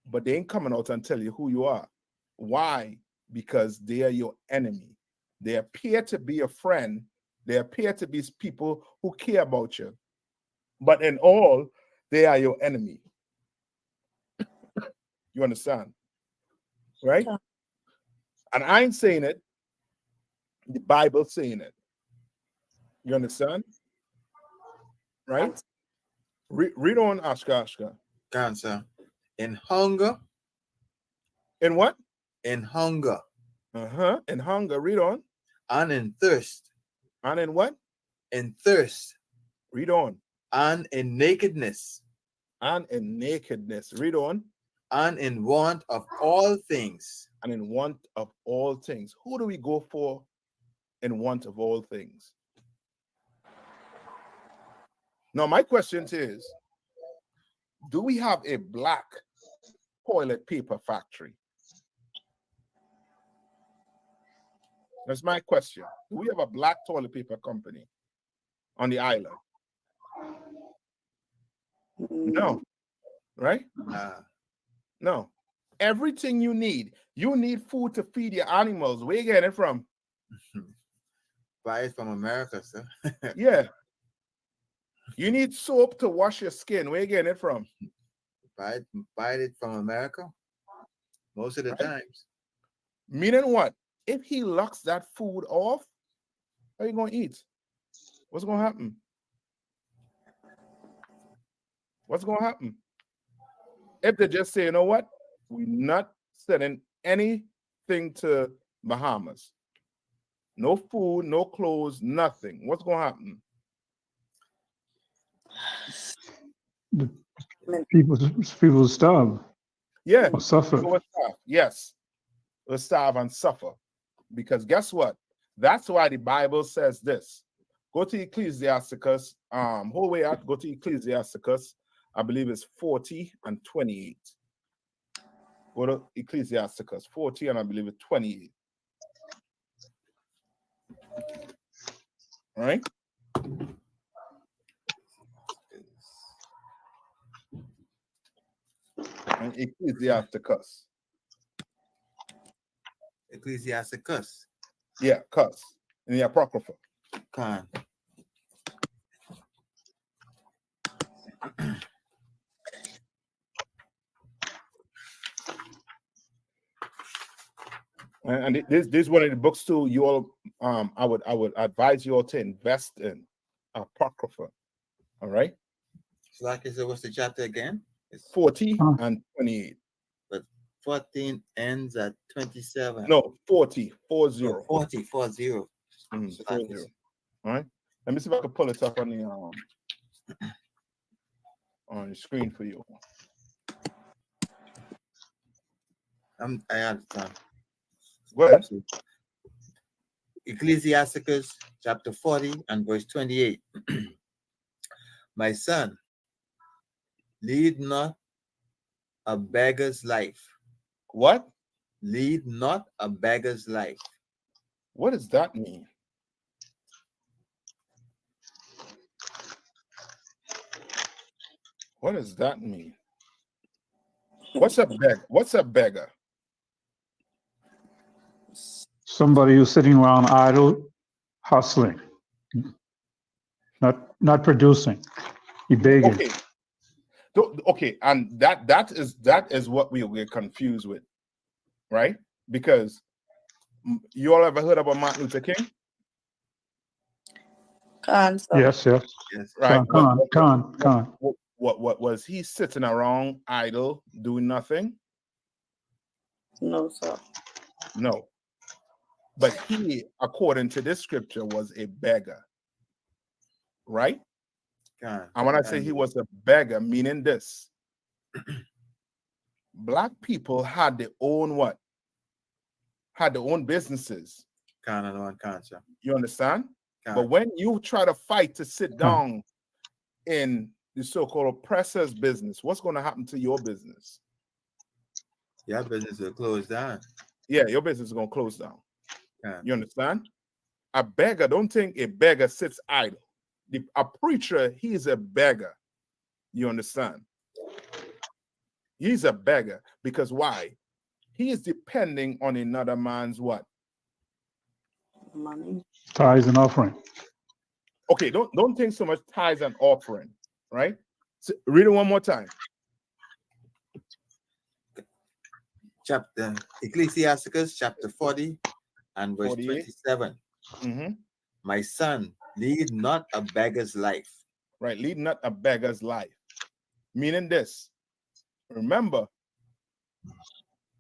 Speaker 7: But they ain't coming out and tell you who you are. Why? Because they are your enemy. They appear to be a friend. They appear to be people who care about you. But in all, they are your enemy. You understand? Right? Yeah. And I ain't saying it. The Bible's saying it. You understand? Right? Read on, Ashka.
Speaker 4: Cancer. In hunger.
Speaker 7: In what?
Speaker 4: In hunger.
Speaker 7: In hunger. Read on.
Speaker 4: And in thirst.
Speaker 7: And in what?
Speaker 4: In thirst.
Speaker 7: Read on.
Speaker 4: And in nakedness.
Speaker 7: And in nakedness. Read on.
Speaker 4: And in want of all things.
Speaker 7: And in want of all things. Who do we go for in want of all things? Now, my question is, do we have a black toilet paper factory? That's my question. Do we have a black toilet paper company on the island? No. Right? No. Everything you need food to feed your animals. Where you getting it from?
Speaker 4: Buy it from America, sir.
Speaker 7: Yeah. You need soap to wash your skin. Where you getting it from?
Speaker 4: Buy it from America most of the times.
Speaker 7: Meaning what? If he locks that food off, how are you going to eat? What's going to happen? What's going to happen? If they just say, you know what? We're not sending anything to Bahamas. No food, no clothes, nothing. What's going to happen?
Speaker 5: The people starve.
Speaker 7: Yeah.
Speaker 5: Or suffer.
Speaker 7: People will starve. Yes. Will starve and suffer. Because guess what? That's why the Bible says this. Go to Ecclesiasticus, whole way out, go to Ecclesiasticus, I believe it's 40 and 28. Go to Ecclesiasticus 40 and I believe it's 28. All right? And Ecclesiasticus.
Speaker 4: Ecclesiasticus.
Speaker 7: Yeah, cuss. In the Apocrypha.
Speaker 4: Con.
Speaker 7: And this is one of the books too. You all, I would advise you all to invest in Apocrypha. All right.
Speaker 4: So like I said, what's the chapter again?
Speaker 7: It's 40 and 28.
Speaker 4: But 14 ends at 27.
Speaker 7: No, 40, 40.
Speaker 4: Oh, 40, 40.
Speaker 7: So 40. All right. Let me see if I can pull it up on the screen for you.
Speaker 4: I have time.
Speaker 7: Go ahead.
Speaker 4: Ecclesiasticus chapter 40 and verse 28. My son, lead not a beggar's life.
Speaker 7: What?
Speaker 4: Lead not a beggar's life.
Speaker 7: What does that mean? What does that mean? What's a beggar? What's a beggar?
Speaker 5: Somebody who's sitting around idle, hustling, not producing. He begging.
Speaker 7: Okay. Okay, and that is what we get confused with, right? Because you all ever heard about Martin Luther King?
Speaker 5: Yes.
Speaker 7: Right.
Speaker 5: Con.
Speaker 7: What was he sitting around idle, doing nothing?
Speaker 6: No, sir.
Speaker 7: No. But he, according to this scripture, was a beggar. Right? And when I say he was a beggar, meaning this, Black people had their own what? Had their own businesses. You understand? But when you try to fight to sit down in the so-called oppressor's business, what's going to happen to your business?
Speaker 4: Your business will close down.
Speaker 7: Yeah, your business is going to close down. You understand? A beggar, don't think a beggar sits idle. A preacher, he's a beggar. You understand? He's a beggar because why? He is depending on another man's what?
Speaker 6: Money.
Speaker 5: Tithes and offering.
Speaker 7: Okay, don't think so much tithes and offering, right? So read it one more time.
Speaker 4: Chapter Ecclesiasticus chapter 40 and verse 27. My son, lead not a beggar's life.
Speaker 7: Right, lead not a beggar's life. Meaning this. Remember,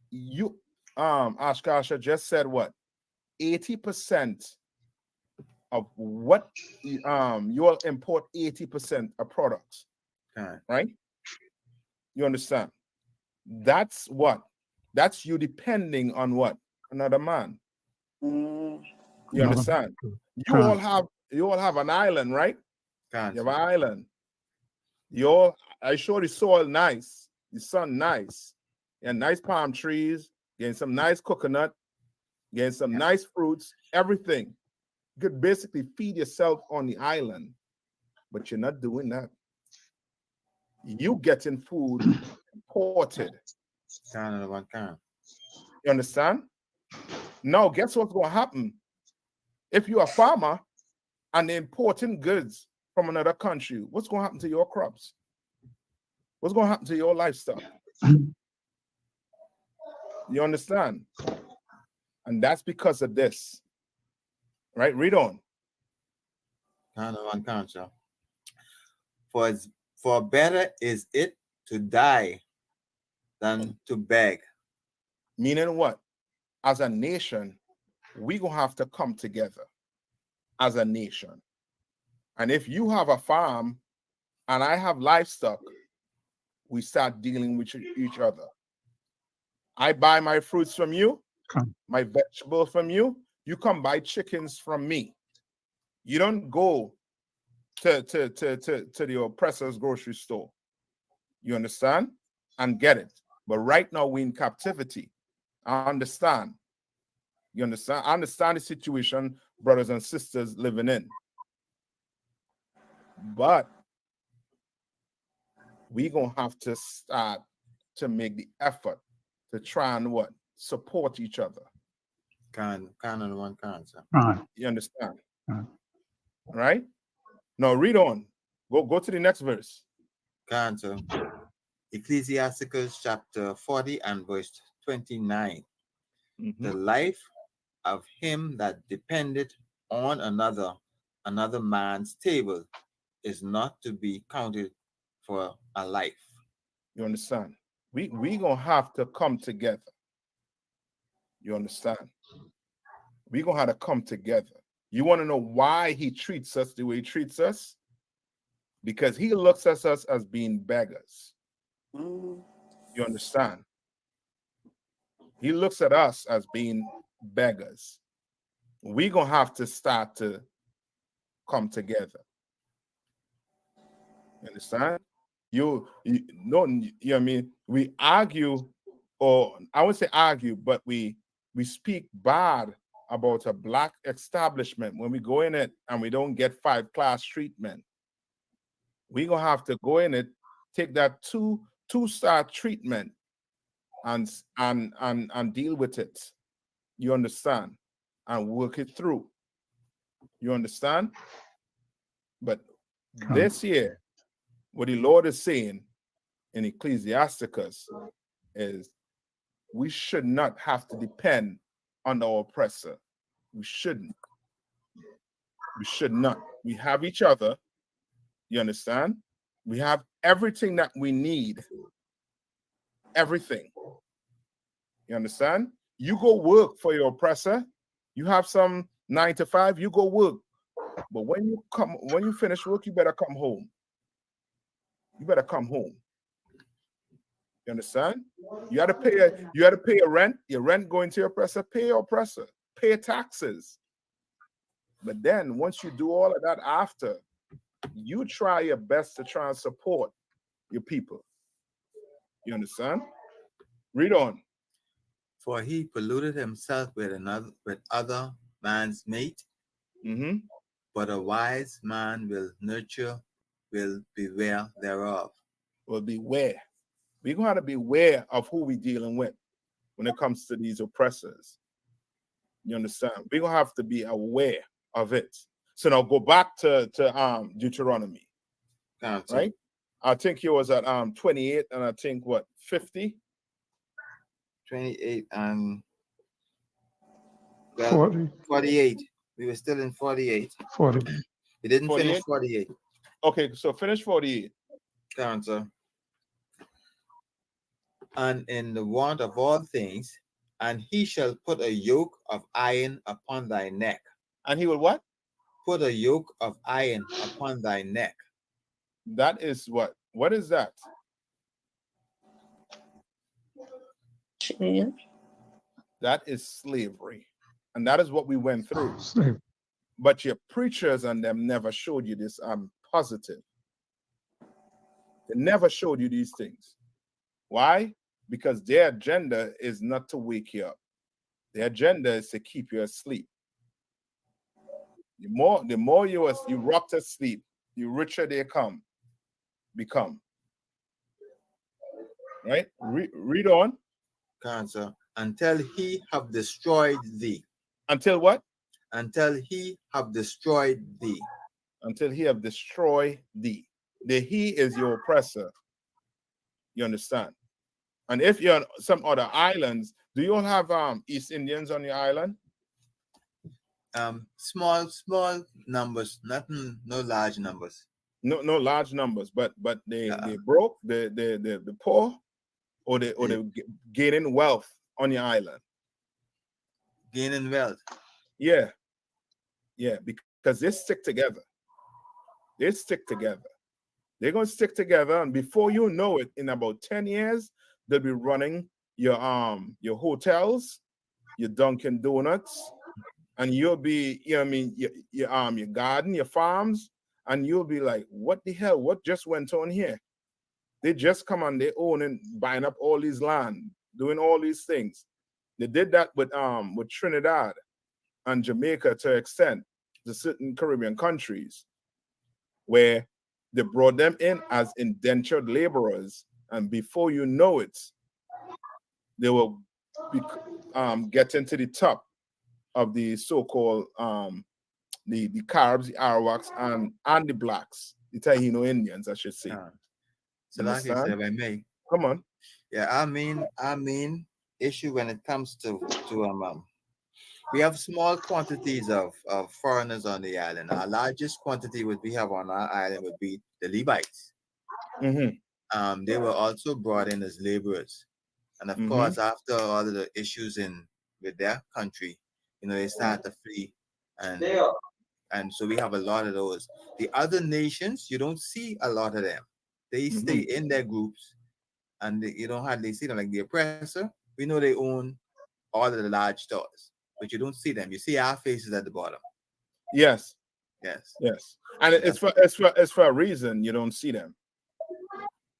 Speaker 7: you Ashkasha just said what? 80% of what you all import 80% of products. Right? You understand? That's what? That's you depending on what? Another man. You understand? You all have an island, right? You have an island. I show the soil nice, the sun nice, and nice palm trees, getting some nice coconut, getting some nice fruits, everything. You could basically feed yourself on the island, but you're not doing that. You getting food imported. You understand? Now, guess what's going to happen? If you're a farmer and they're importing goods from another country, what's going to happen to your crops? What's going to happen to your livestock? You understand? And that's because of this. Right? Read on.
Speaker 4: For better is it to die than to beg.
Speaker 7: Meaning what? As a nation, we're going to have to come together as a nation. And if you have a farm and I have livestock, we start dealing with each other. I buy my fruits from you, my vegetables from you. You come buy chickens from me. You don't go to the oppressor's grocery store. You understand? And get it. But right now we're in captivity. I understand. You understand? I understand the situation brothers and sisters living in. But we're going to have to start to make the effort to try and what? Support each other.
Speaker 4: Can and one cancer.
Speaker 7: You understand? Right? Now read on. Go to the next verse.
Speaker 4: Cancer. Ecclesiasticus chapter 40 and verse 29. The life of him that depended on another man's table is not to be counted for a life.
Speaker 7: You understand? We gonna have to come together. You understand? We gonna have to come together. You want to know why he treats us the way he treats us? Because he looks at us as being beggars. You understand? He looks at us as being beggars. We're gonna have to start to come together. You understand? You know what I mean? We argue, or I would say argue, but we speak bad about a black establishment when we go in it and we don't get 5-class treatment. We're gonna have to go in it, take that two-star treatment and deal with it. You understand? And work it through. You understand? But this year, what the Lord is saying in Ecclesiasticus is we should not have to depend on our oppressor. We shouldn't. We should not. We have each other. You understand? We have everything that we need. Everything. You understand? You go work for your oppressor. You have some 9 to 5, you go work. But when you finish work, you better come home. You better come home. You understand? You had to pay a rent. Your rent going to your oppressor, pay your oppressor, pay taxes. But then once you do all of that after, you try your best to try and support your people. You understand? Read on.
Speaker 4: For he polluted himself with other man's mate. But a wise man will beware thereof.
Speaker 7: Will beware. We're going to have to beware of who we're dealing with when it comes to these oppressors. You understand? We're going to have to be aware of it. So now go back to Deuteronomy. Right? I think he was at 28 and I think what, 50?
Speaker 4: 28 and
Speaker 5: 40.
Speaker 4: 48. We were still in 48.
Speaker 5: 40.
Speaker 4: We didn't
Speaker 7: 48?
Speaker 4: finish 48.
Speaker 7: Okay, so finish 48.
Speaker 4: Answer. And in the want of all things, and he shall put a yoke of iron upon thy neck.
Speaker 7: And he will what?
Speaker 4: Put a yoke of iron upon thy neck.
Speaker 7: That is what? What is that? That is slavery. And that is what we went through. But your preachers and them never showed you this. I'm positive. They never showed you these things. Why? Because their agenda is not to wake you up. Their agenda is to keep you asleep. The more you rock to sleep, the richer they become. Right? Read on.
Speaker 4: Cancer. Until he have destroyed thee.
Speaker 7: Until what?
Speaker 4: Until he have destroyed thee.
Speaker 7: Until he have destroyed thee. The he is your oppressor. You understand? And if you're on some other islands, do you all have East Indians on your island?
Speaker 4: Small numbers, nothing, no large numbers.
Speaker 7: No large numbers, but they broke, the poor, or they gaining wealth on your island.
Speaker 4: Gaining wealth.
Speaker 7: Yeah, because they stick together. They stick together. They're gonna stick together, and before you know it, in about 10 years, they'll be running your hotels, your Dunkin' Donuts, and you'll be, you know what I mean, your garden, your farms, and you'll be like, what the hell? What just went on here? They just come on their own and buying up all these land, doing all these things. They did that with Trinidad and Jamaica to an extent, to certain Caribbean countries, where they brought them in as indentured laborers, and before you know it, they will get into the top of the so-called the Caribs, the Arawaks, and the blacks, the Taino Indians, I should say.
Speaker 4: So like I said, if I may.
Speaker 7: Come on.
Speaker 4: Yeah, our main issue when it comes to we have small quantities of foreigners on the island. Our largest quantity we have on our island would be the Levites.
Speaker 7: Mm-hmm.
Speaker 4: They were also brought in as laborers, and of course, after all of the issues with their country, they start to flee, and so we have a lot of those. The other nations, you don't see a lot of them. They stay in their groups, and you don't hardly see them. Like the oppressor, we know they own all of the large stores, but you don't see them. You see our faces at the bottom.
Speaker 7: Yes.
Speaker 4: Yes.
Speaker 7: And it's for a reason you don't see them.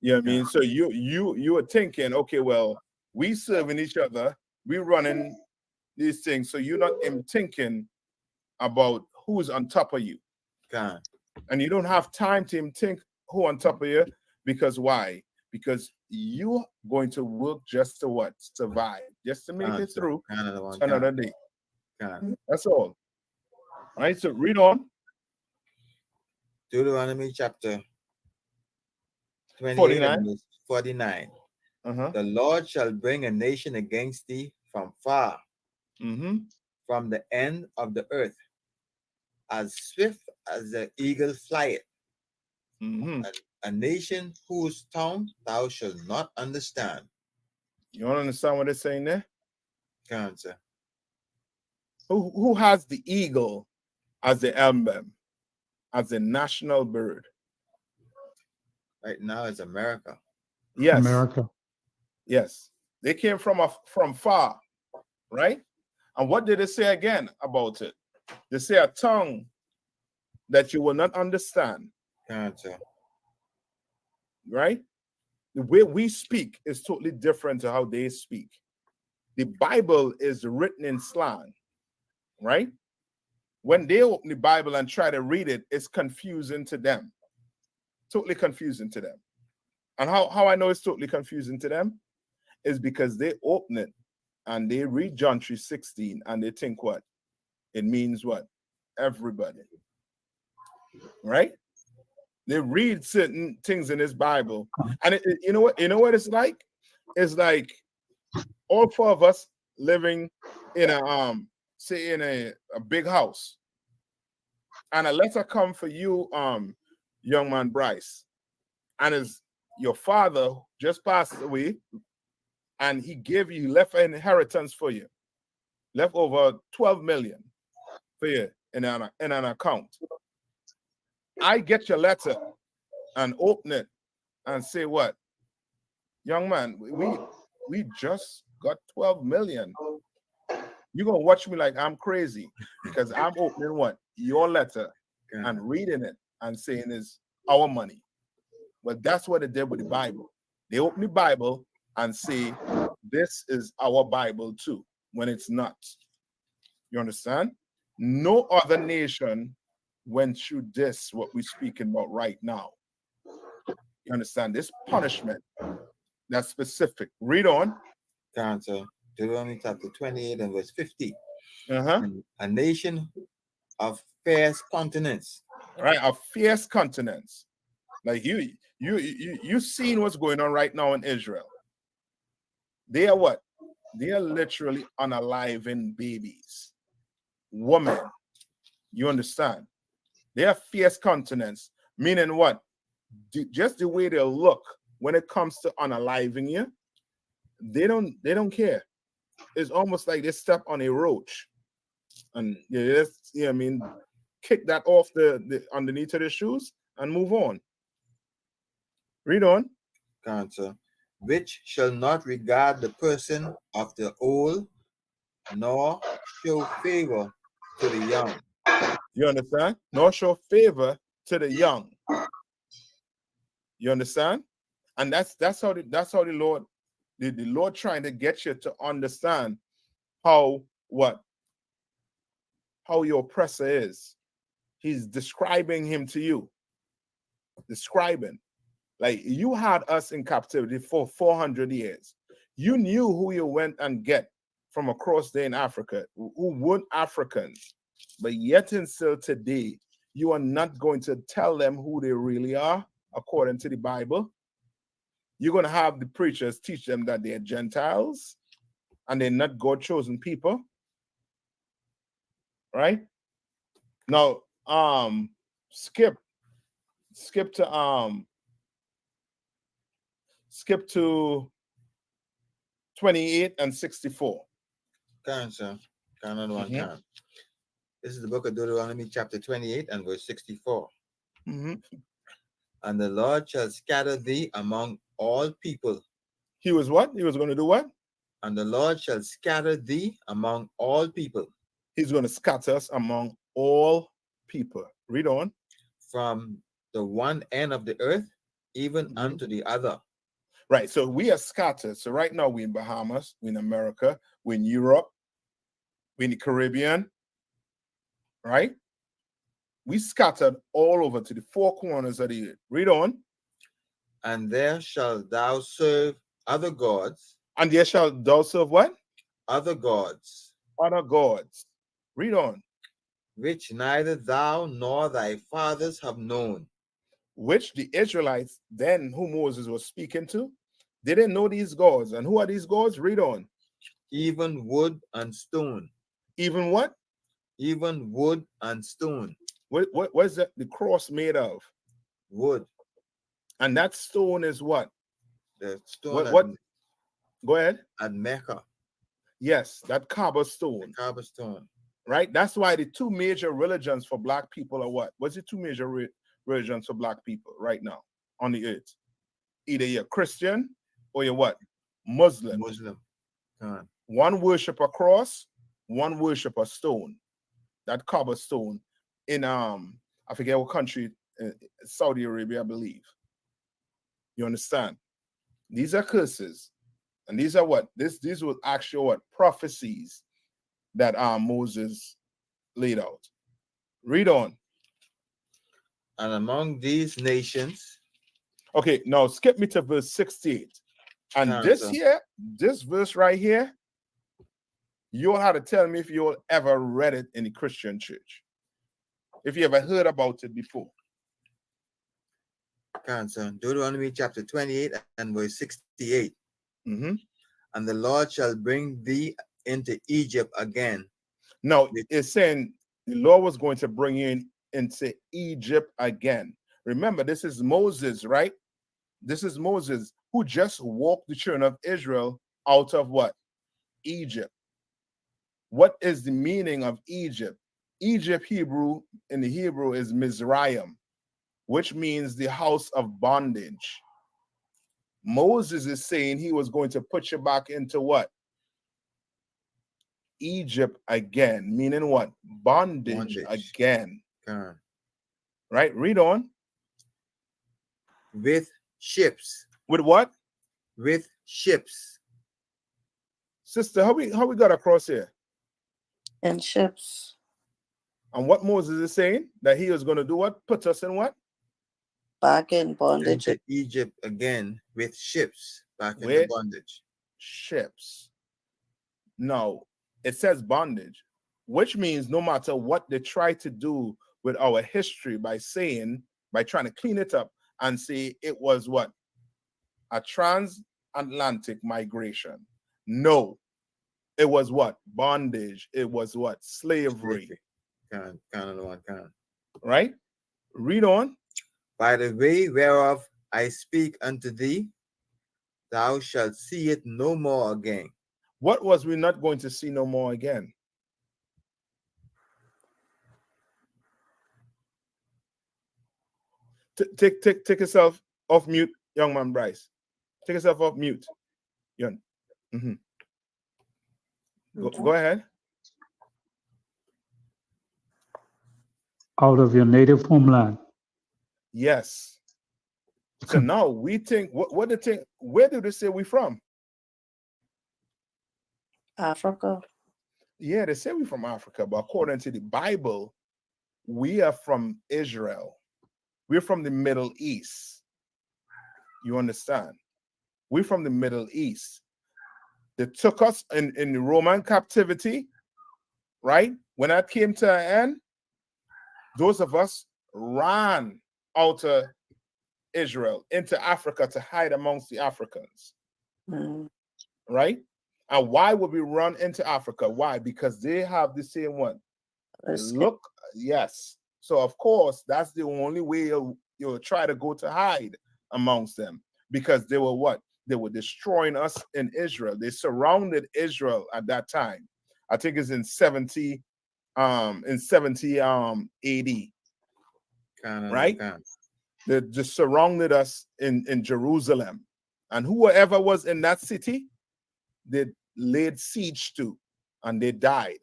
Speaker 7: You know what I mean? So you are thinking, okay, well, we serving each other, we running these things, so you're not even thinking about who's on top of you. And you don't have time to even think who on top of you, because why? Because you're going to work just to what? Survive, just to make it through another day. That's all. All right, so read on.
Speaker 4: Deuteronomy chapter 28 49. The Lord shall bring a nation against thee from far, from the end of the earth, as swift as the eagle flieth. A nation whose tongue thou shalt not understand.
Speaker 7: You don't understand what it's saying there?
Speaker 4: Can't, sir.
Speaker 7: Who has the eagle as the emblem, as the national bird?
Speaker 4: Right now it's America.
Speaker 7: Yes.
Speaker 5: America.
Speaker 7: Yes. They came from far, right? And what did they say again about it? They say a tongue that you will not understand.
Speaker 4: Can't, sir.
Speaker 7: Right? The way we speak is totally different to how they speak. The Bible is written in slang, right? When they open the Bible and try to read it, it's confusing to them. Totally confusing to them. And how I know it's totally confusing to them is because they open it and they read John 3:16 and they think what? It means what? Everybody. Right? They read certain things in this Bible, and you know what it's like? It's like all four of us living in a say in a big house, and a letter come for you, young man Bryce, and is your father just passed away, and he left an inheritance for you, left over 12 million for you in an account. I get your letter and open it and say, what? Young man, we just got 12 million. You're going to watch me like I'm crazy because I'm opening what? Your letter and reading it and saying it's our money. But that's what they did with the Bible. They open the Bible and say, this is our Bible too, when it's not. You understand? No other nation went through this, what we're speaking about right now. You understand? This punishment, that's specific. Read on.
Speaker 4: Deuteronomy chapter 28 and verse 50. A nation of fierce continents.
Speaker 7: Right, of fierce continents. Like you seen what's going on right now in Israel. They are what? They are literally unaliving babies, women. You understand? They are fierce continents, meaning what? Just the way they look when it comes to unaliving you, they don't care. It's almost like they step on a roach, and I mean, kick that off the underneath of the shoes and move on. Read on.
Speaker 4: Answer. Which shall not regard the person of the old, nor show favor to the young.
Speaker 7: You understand? Nor show favor to the young. You understand? And that's how the Lord, the Lord trying to get you to understand how your oppressor is. He's describing him to you. Describing. Like, you had us in captivity for 400 years. You knew who you went and get from across there in Africa, who weren't Africans. But yet and still today, you are not going to tell them who they really are, according to the Bible. You're going to have the preachers teach them that they're Gentiles and they're not God-chosen people. Right? Now, skip to 28 and 64.
Speaker 4: Can, sir. Can one can. This is the book of Deuteronomy, chapter 28 and verse 64. And the Lord shall scatter thee among all people.
Speaker 7: He was what? He was going to do what?
Speaker 4: And the Lord shall scatter thee among all people.
Speaker 7: He's going to scatter us among all people. Read on.
Speaker 4: From the one end of the earth, even unto the other.
Speaker 7: Right. So we are scattered. So right now we're in Bahamas, we're in America, we're in Europe, we're in the Caribbean. Right? We scattered all over to the four corners of the earth. Read on.
Speaker 4: And there shalt thou serve other gods.
Speaker 7: And there shalt thou serve what?
Speaker 4: Other gods.
Speaker 7: Other gods. Read on.
Speaker 4: Which neither thou nor thy fathers have known.
Speaker 7: Which the Israelites then, who Moses was speaking to, they didn't know these gods. And who are these gods? Read on.
Speaker 4: Even wood and stone.
Speaker 7: Even what?
Speaker 4: Even wood and stone.
Speaker 7: What is that? The cross made of?
Speaker 4: Wood.
Speaker 7: And that stone is what?
Speaker 4: The stone.
Speaker 7: What? Go ahead.
Speaker 4: At Mecca.
Speaker 7: Yes, that cobblestone.
Speaker 4: Cobblestone.
Speaker 7: Right? That's why the two major religions for Black people are what? What's the two major religions for Black people right now on the earth? Either you're Christian or you're what? Muslim.
Speaker 4: Muslim.
Speaker 7: One worship a cross, one worship a stone. That cobblestone in I forget what country, Saudi Arabia, I believe. You understand? These are curses, and these are what these were actual what prophecies that Moses laid out. Read on.
Speaker 4: And among these nations.
Speaker 7: Okay, now skip me to verse 68. And this verse right here, you'll have to tell me if you'll ever read it in the Christian church. If you ever heard about it before.
Speaker 4: Cancer. Deuteronomy chapter 28 and verse 68. And the Lord shall bring thee into Egypt again.
Speaker 7: No, it's saying the Lord was going to bring you into Egypt again. Remember, this is Moses, right? This is Moses who just walked the children of Israel out of what? Egypt. What is the meaning of Egypt? Egypt in the Hebrew is Mizraim, which means the house of bondage. Moses is saying he was going to put you back into what? Egypt again, meaning what? Bondage. Again. Right? Read on.
Speaker 4: With ships.
Speaker 7: With what?
Speaker 4: With ships.
Speaker 7: Sister, how we got across here?
Speaker 6: In ships.
Speaker 7: And what Moses is saying? That he was going to do what? Put us in what?
Speaker 6: Back in bondage.
Speaker 4: Into Egypt again with ships. Back into bondage.
Speaker 7: Ships. No, it says bondage, which means no matter what they try to do with our history by trying to clean it up and say it was what? A transatlantic migration. No. It was what? Bondage. It was what? Slavery. Right? Read on.
Speaker 4: By the way whereof I speak unto thee, thou shalt see it no more again.
Speaker 7: What was we not going to see no more again? Take yourself off mute, young man Bryce. Take yourself off mute. Mm-hmm. Go ahead.
Speaker 5: Out of your native homeland.
Speaker 7: Yes. So now we think, what the thing, where do they say we from?
Speaker 6: Africa.
Speaker 7: Yeah, they say we from Africa, but according to the Bible, we are from Israel. We're from the Middle East. You understand? We're from the Middle East. They took us in the Roman captivity, right? When that came to an end, those of us ran out of Israel into Africa to hide amongst the Africans, right? And why would we run into Africa? Why? Because they have the same one. Look, yes. So of course, that's the only way you'll try to go to hide amongst them, because they were what? They were destroying us in Israel. They surrounded Israel at that time. I think it's in 70 AD. Right? They just surrounded us in Jerusalem. And whoever was in that city, they laid siege to, and they died.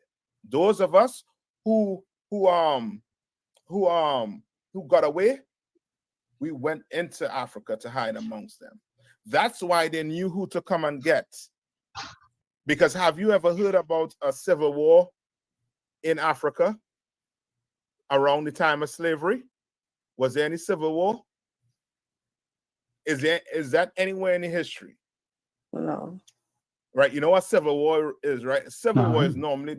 Speaker 7: Those of us who got away, we went into Africa to hide amongst them. That's why they knew who to come and get. Because have you ever heard about a civil war in Africa around the time of slavery? Was there any civil war? Is that anywhere in the history?
Speaker 6: No.
Speaker 7: Right. You know what civil war is, right? Civil war is normally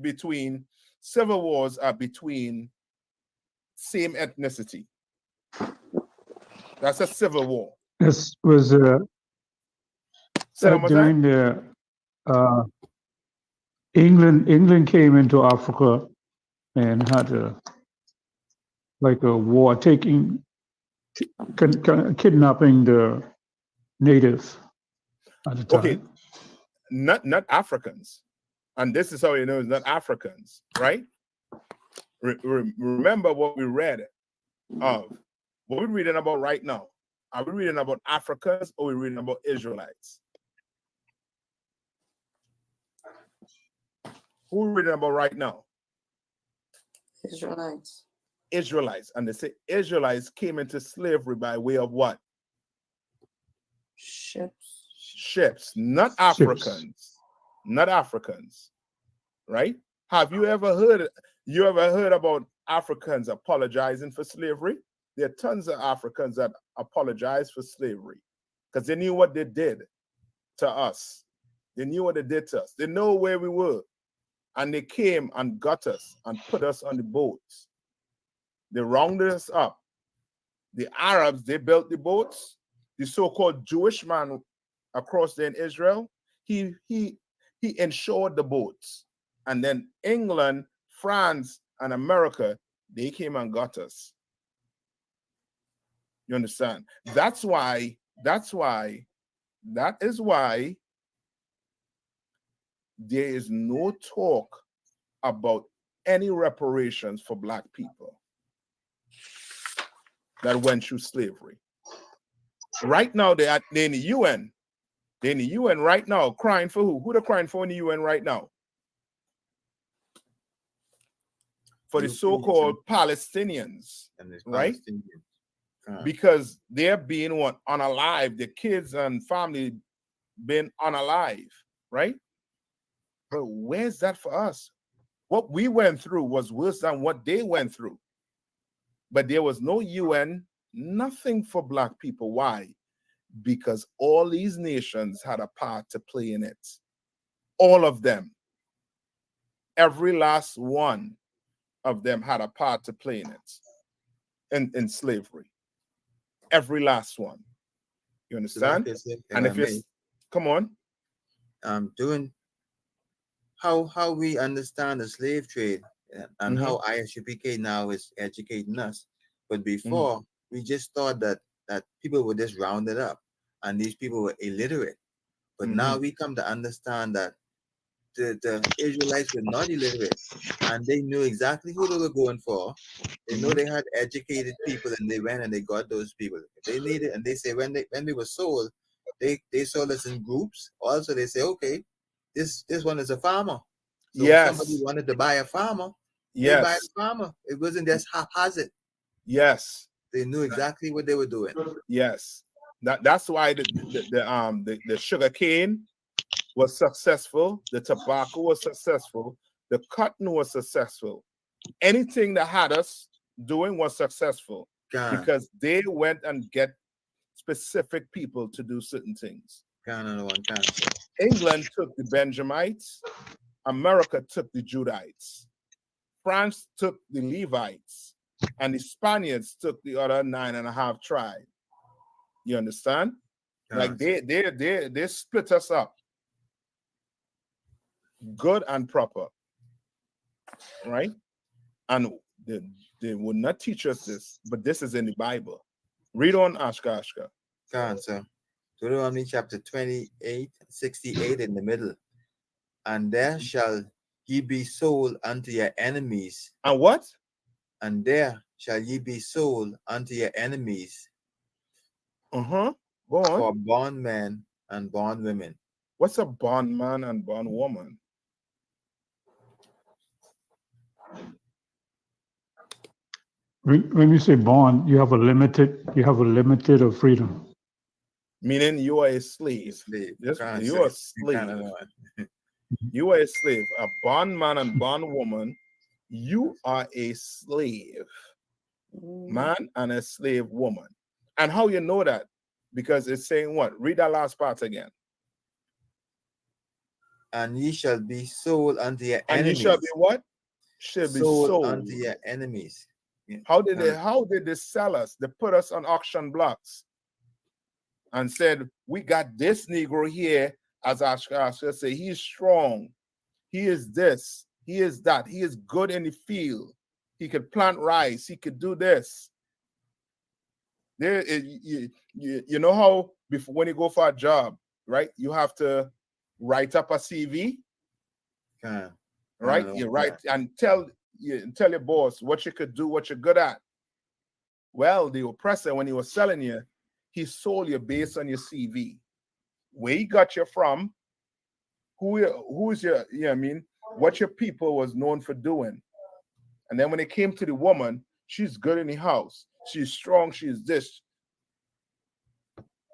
Speaker 7: civil wars are between same ethnicity. That's a civil war.
Speaker 5: This was during the England came into Africa and had a war, kidnapping the natives at the time.
Speaker 7: Okay, not Africans, and this is how you know it's not Africans, right? Remember what we read of. What we're reading about right now. Are we reading about Africans or are we reading about Israelites? Who are we reading about right now?
Speaker 6: Israelites.
Speaker 7: Israelites. And they say Israelites came into slavery by way of what? Ships. Not Africans. Not Africans. Right? Have you ever heard about Africans apologizing for slavery? There are tons of Africans that apologize for slavery because they knew what they did to us. They knew what they did to us. They know where we were. And they came and got us and put us on the boats. They rounded us up. The Arabs, they built the boats. The so-called Jewish man across there in Israel, he insured the boats. And then England, France, and America, they came and got us. You understand? That is why there is no talk about any reparations for Black people that went through slavery. Right now, they're in the UN. They're in the UN right now, crying for who? Who they're crying for in the UN right now? For the so-called Palestinians, right? Because they're being unalive. The kids and family been unalive, right? But where's that for us? What we went through was worse than what they went through. But there was no UN, nothing for Black people. Why? Because all these nations had a part to play in it. All of them. Every last one of them had a part to play in it, in slavery. every last one. You understand? And if you come on,
Speaker 4: doing how we understand the slave trade and how ISUPK now is educating us. But before, we just thought that people were just rounded up and these people were illiterate. But now we come to understand that the Israelites were not illiterate and they knew exactly who they were going for. They know they had educated people and they went and they got those people. They needed, and they say when we were sold, they sold us in groups. Also, they say, okay, this one is a farmer. So if somebody wanted to buy a farmer, they buy the farmer. It wasn't just haphazard.
Speaker 7: Yes.
Speaker 4: They knew exactly what they were doing.
Speaker 7: Yes. That's why the sugar cane was successful, the tobacco was successful, the cotton was successful. Anything that had us doing was successful because they went and get specific people to do certain things. England took the Benjamites, America took the Judites, France took the Levites, and the Spaniards took the other 9.5 tribes. You understand? Like they split us up. Good and proper, right? And they would not teach us this, but this is in the Bible. Read on, Ashka.
Speaker 4: So Deuteronomy chapter 28, 68 in the middle. And there shall ye be sold unto your enemies.
Speaker 7: And what?
Speaker 4: And there shall ye be sold unto your enemies.
Speaker 7: Go on.
Speaker 4: For bondmen and bondwomen.
Speaker 7: What's a bondman and bondwoman?
Speaker 5: When you say bond, you have a limited of freedom.
Speaker 7: Meaning you are a slave. You are a slave. You are a slave. A bondman and bondwoman, you are a slave. Man and a slave woman. And how you know that? Because it's saying what? Read that last part again.
Speaker 4: And ye shall be sold unto your enemies.
Speaker 7: And ye shall be what? Shall be sold
Speaker 4: unto your enemies.
Speaker 7: Yeah. How did they sell us? They put us on auction blocks and said, we got this Negro here, as Ashka say, he's strong. He is this. He is that. He is good in the field. He could plant rice. He could do this. You know how when you go for a job, right? You have to write up a CV, right? You write and tell your boss what you could do, what you're good at. Well, the oppressor, when he was selling you, he sold you based on your CV, where he got you from, who's your, what your people was known for doing. And then when it came to the woman, she's good in the house. She's strong. She's this.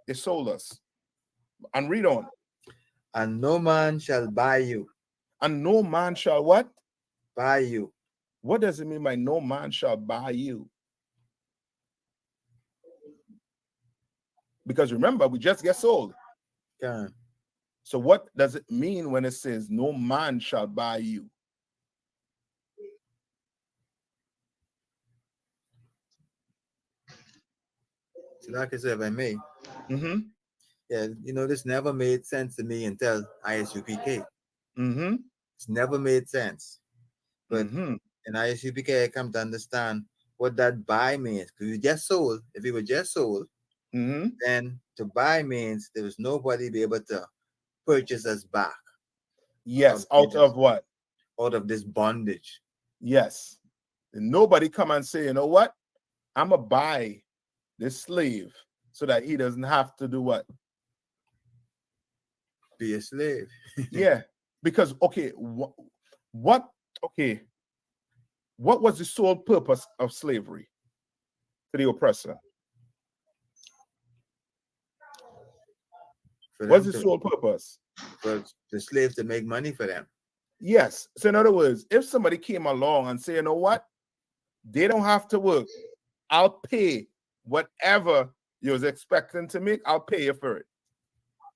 Speaker 7: They sold us. And read on.
Speaker 4: And no man shall buy you.
Speaker 7: And no man shall what?
Speaker 4: Buy you.
Speaker 7: What does it mean by no man shall buy you? Because remember, we just get sold. So what does it mean when it says no man shall buy you?
Speaker 4: So like I said, if I may, yeah, this never made sense to me until ISUPK. It's never made sense. But in ISUPK, I come to understand what that buy means. Because we just sold. If we were just sold, then to buy means there was nobody be able to purchase us back.
Speaker 7: Yes, out of what?
Speaker 4: Out of this bondage.
Speaker 7: Yes. And nobody come and say, you know what? I'm going to buy this slave so that he doesn't have to do what?
Speaker 4: Be a slave.
Speaker 7: Yeah. Because, okay, what was the sole purpose of slavery to the oppressor? What's the sole purpose?
Speaker 4: For the slaves to make money for them.
Speaker 7: Yes. So in other words, if somebody came along and say, you know what? They don't have to work. I'll pay whatever you was expecting to make. I'll pay you for it.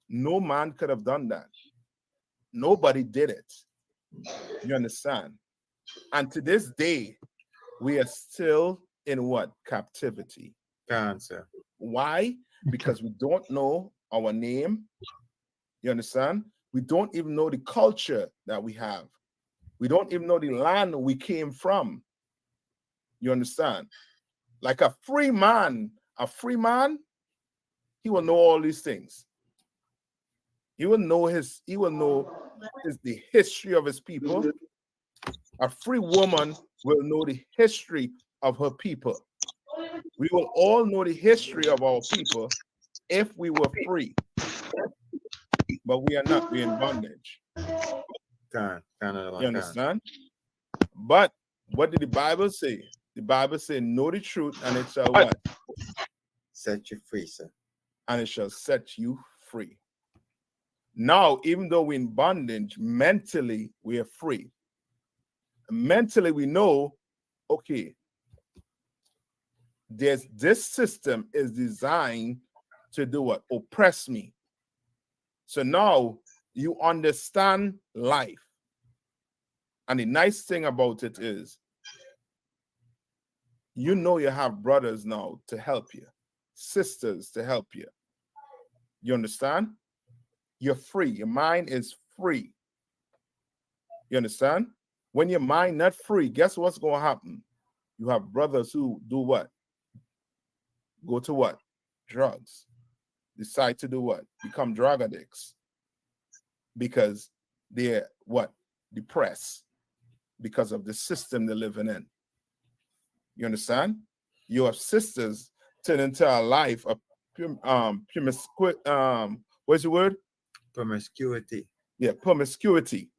Speaker 7: No man could have done that. Nobody did it. You understand? And to this day, we are still in what? Captivity.
Speaker 4: Cancer.
Speaker 7: Why? Because we don't know our name. You understand? We don't even know the culture that we have. We don't even know the land we came from. You understand? Like a free man, he will know all these things. He will know the history of his people. A free woman will know the history of her people. We will all know the history of our people if we were free. But we are not. We're in bondage. You understand? But what did the Bible say? The Bible said, know the truth, and it shall what?
Speaker 4: Set you free, sir.
Speaker 7: And it shall set you free. Now, even though we're in bondage, mentally we are free. Mentally we know, okay, this system is designed to do what? Oppress me. So now you understand life. And the nice thing about it is, you know you have brothers now to help you, sisters to help you. You understand? You're free. Your mind is free. You understand? When your mind not free, guess what's going to happen? You have brothers who do what? Go to what? Drugs. Decide to do what? Become drug addicts. Because they're what? Depressed. Because of the system they're living in. You understand? You have sisters turn into a life of what's the word?
Speaker 4: Promiscuity.
Speaker 7: Yeah, promiscuity.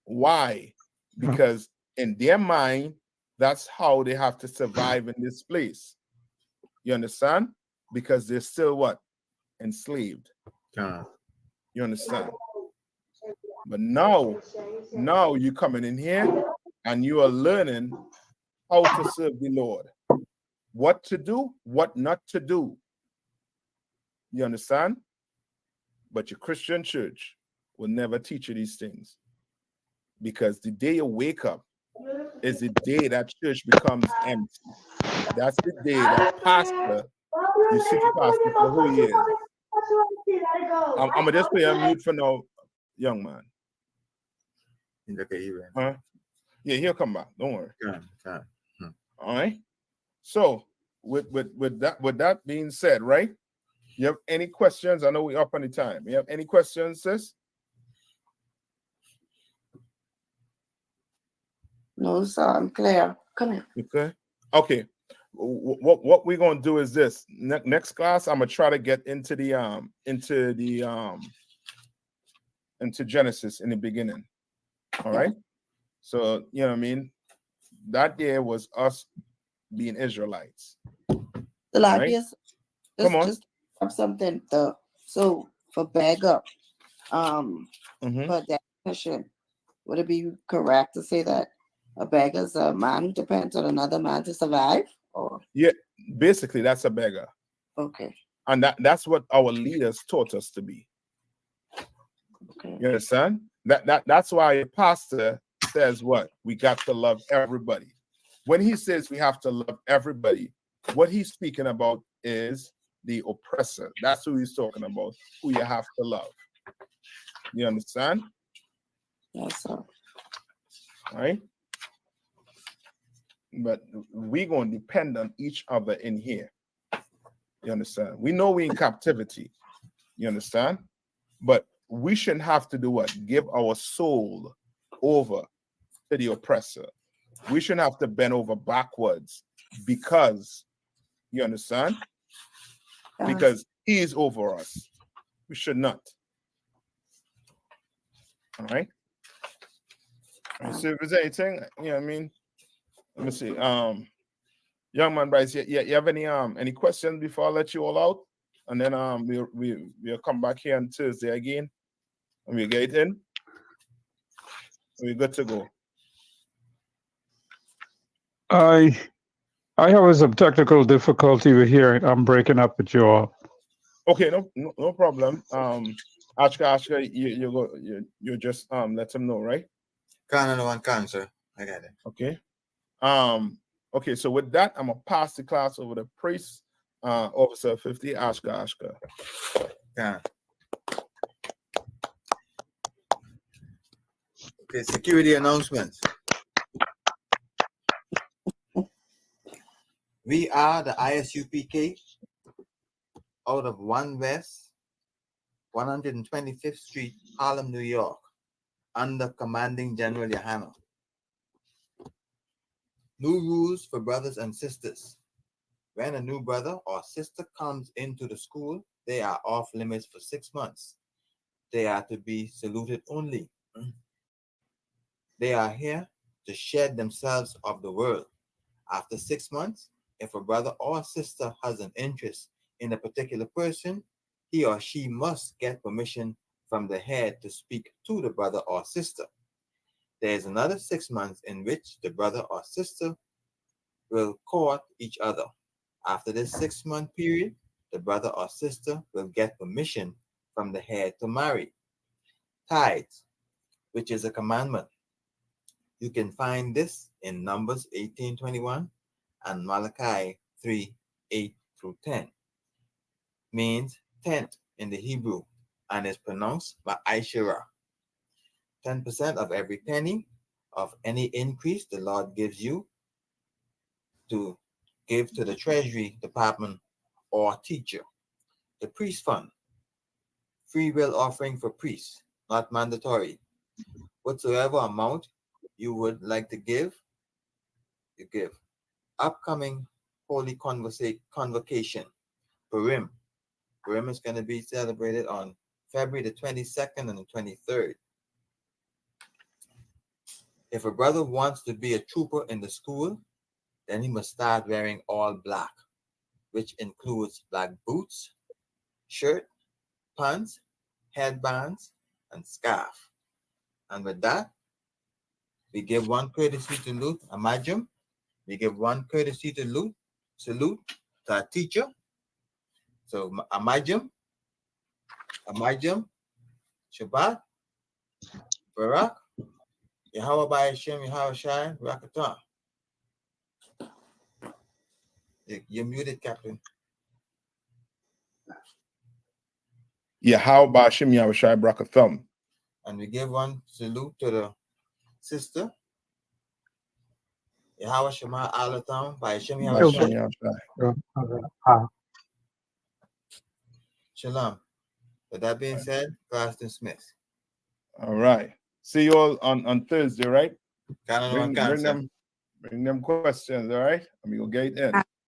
Speaker 7: Why? Because in their mind, that's how they have to survive in this place. You understand? Because they're still what? Enslaved. You understand? But now you're coming in here and you are learning how to serve the Lord. What to do, what not to do. You understand? But your Christian church will never teach you these things. Because the day you wake up is the day that church becomes empty. That's the day that pastor, you see the pastor for who he is. I'm going to just play on mute for now, young man. Huh? Yeah, he'll come back. Don't worry. All right. So with that being said, right? You have any questions? I know we're up on the time. You have any questions, sis?
Speaker 6: No, sir, I'm clear. Come here.
Speaker 7: Okay. What we're gonna do is this. Next class, I'm gonna try to get into Genesis in the beginning. All right. So you know what I mean. That day was us being Israelites.
Speaker 6: The
Speaker 7: right?
Speaker 6: Come on. Just something. So for beggar, for definition, would it be correct to say that a beggar is a man who depends on another man to survive? Or
Speaker 7: yeah, basically that's a beggar.
Speaker 6: Okay.
Speaker 7: And that's what our leaders taught us to be.
Speaker 6: Okay.
Speaker 7: You understand? That's why a pastor says what? We got to love everybody. When he says we have to love everybody, what he's speaking about is the oppressor. That's who he's talking about, who you have to love. You understand?
Speaker 6: Yes, sir.
Speaker 7: All right? But we're going to depend on each other in here. You understand? We know we're in captivity. You understand? But we shouldn't have to do what? Give our soul over to the oppressor. We shouldn't have to bend over backwards because, you understand? Because he is over us. We should not. All right? So if there's anything, you know what I mean? Let me see. Young man Bryce, you have any questions before I let you all out? And then we'll come back here on Thursday again. And we get in. We're good to go.
Speaker 5: I have some technical difficulty with hearing. I'm breaking up with you all.
Speaker 7: Okay, no problem. Ashka, you just let them know, right?
Speaker 4: Can, sir. I got it.
Speaker 7: Okay. Okay, so with that, I'm gonna pass the class over to Priest Officer 50, Ashka.
Speaker 4: Yeah. Okay, security announcements. We are the ISUPK out of 1 West 125th Street, Harlem, New York, under Commanding General Yohana. New rules for brothers and sisters. When a new brother or sister comes into the school, they are off limits for 6 months. They are to be saluted only. They are here to shed themselves of the world. After 6 months, if a brother or sister has an interest in a particular person, he or she must get permission from the head to speak to the brother or sister. There is another 6 months in which the brother or sister will court each other. After this 6-month period, the brother or sister will get permission from the head to marry. Tithes, which is a commandment. You can find this in Numbers 18:21 and Malachi 3:8-10. Means tenth in the Hebrew and is pronounced Ma'ashirah. 10% of every penny of any increase the Lord gives you to give to the Treasury Department or teacher. The priest fund, free will offering for priests, not mandatory. Whatsoever amount you would like to give, you give. Upcoming Holy Convocation, Purim. Purim is going to be celebrated on February the 22nd and the 23rd. If a brother wants to be a trooper in the school, then he must start wearing all black, which includes black boots, shirt, pants, headbands, and scarf. And with that, we give one courtesy to Luke Amajum. We give one courtesy to Luke, salute to our teacher. So Amajum, Shabbat, Barak, Yahweh by Hashem, Yahweh Shai, Rakatah. You're muted, Captain.
Speaker 7: Yahweh by Hashem, Yahweh Shai, Brakathum.
Speaker 4: And we give one salute to the sister. Yahweh Shema Alatam by Hashem, Yahweh Shai. Shalom. With that being said, class dismissed.
Speaker 7: All right. See you all on Thursday, right?
Speaker 4: Bring
Speaker 7: them questions, all right? I'm going to get it in.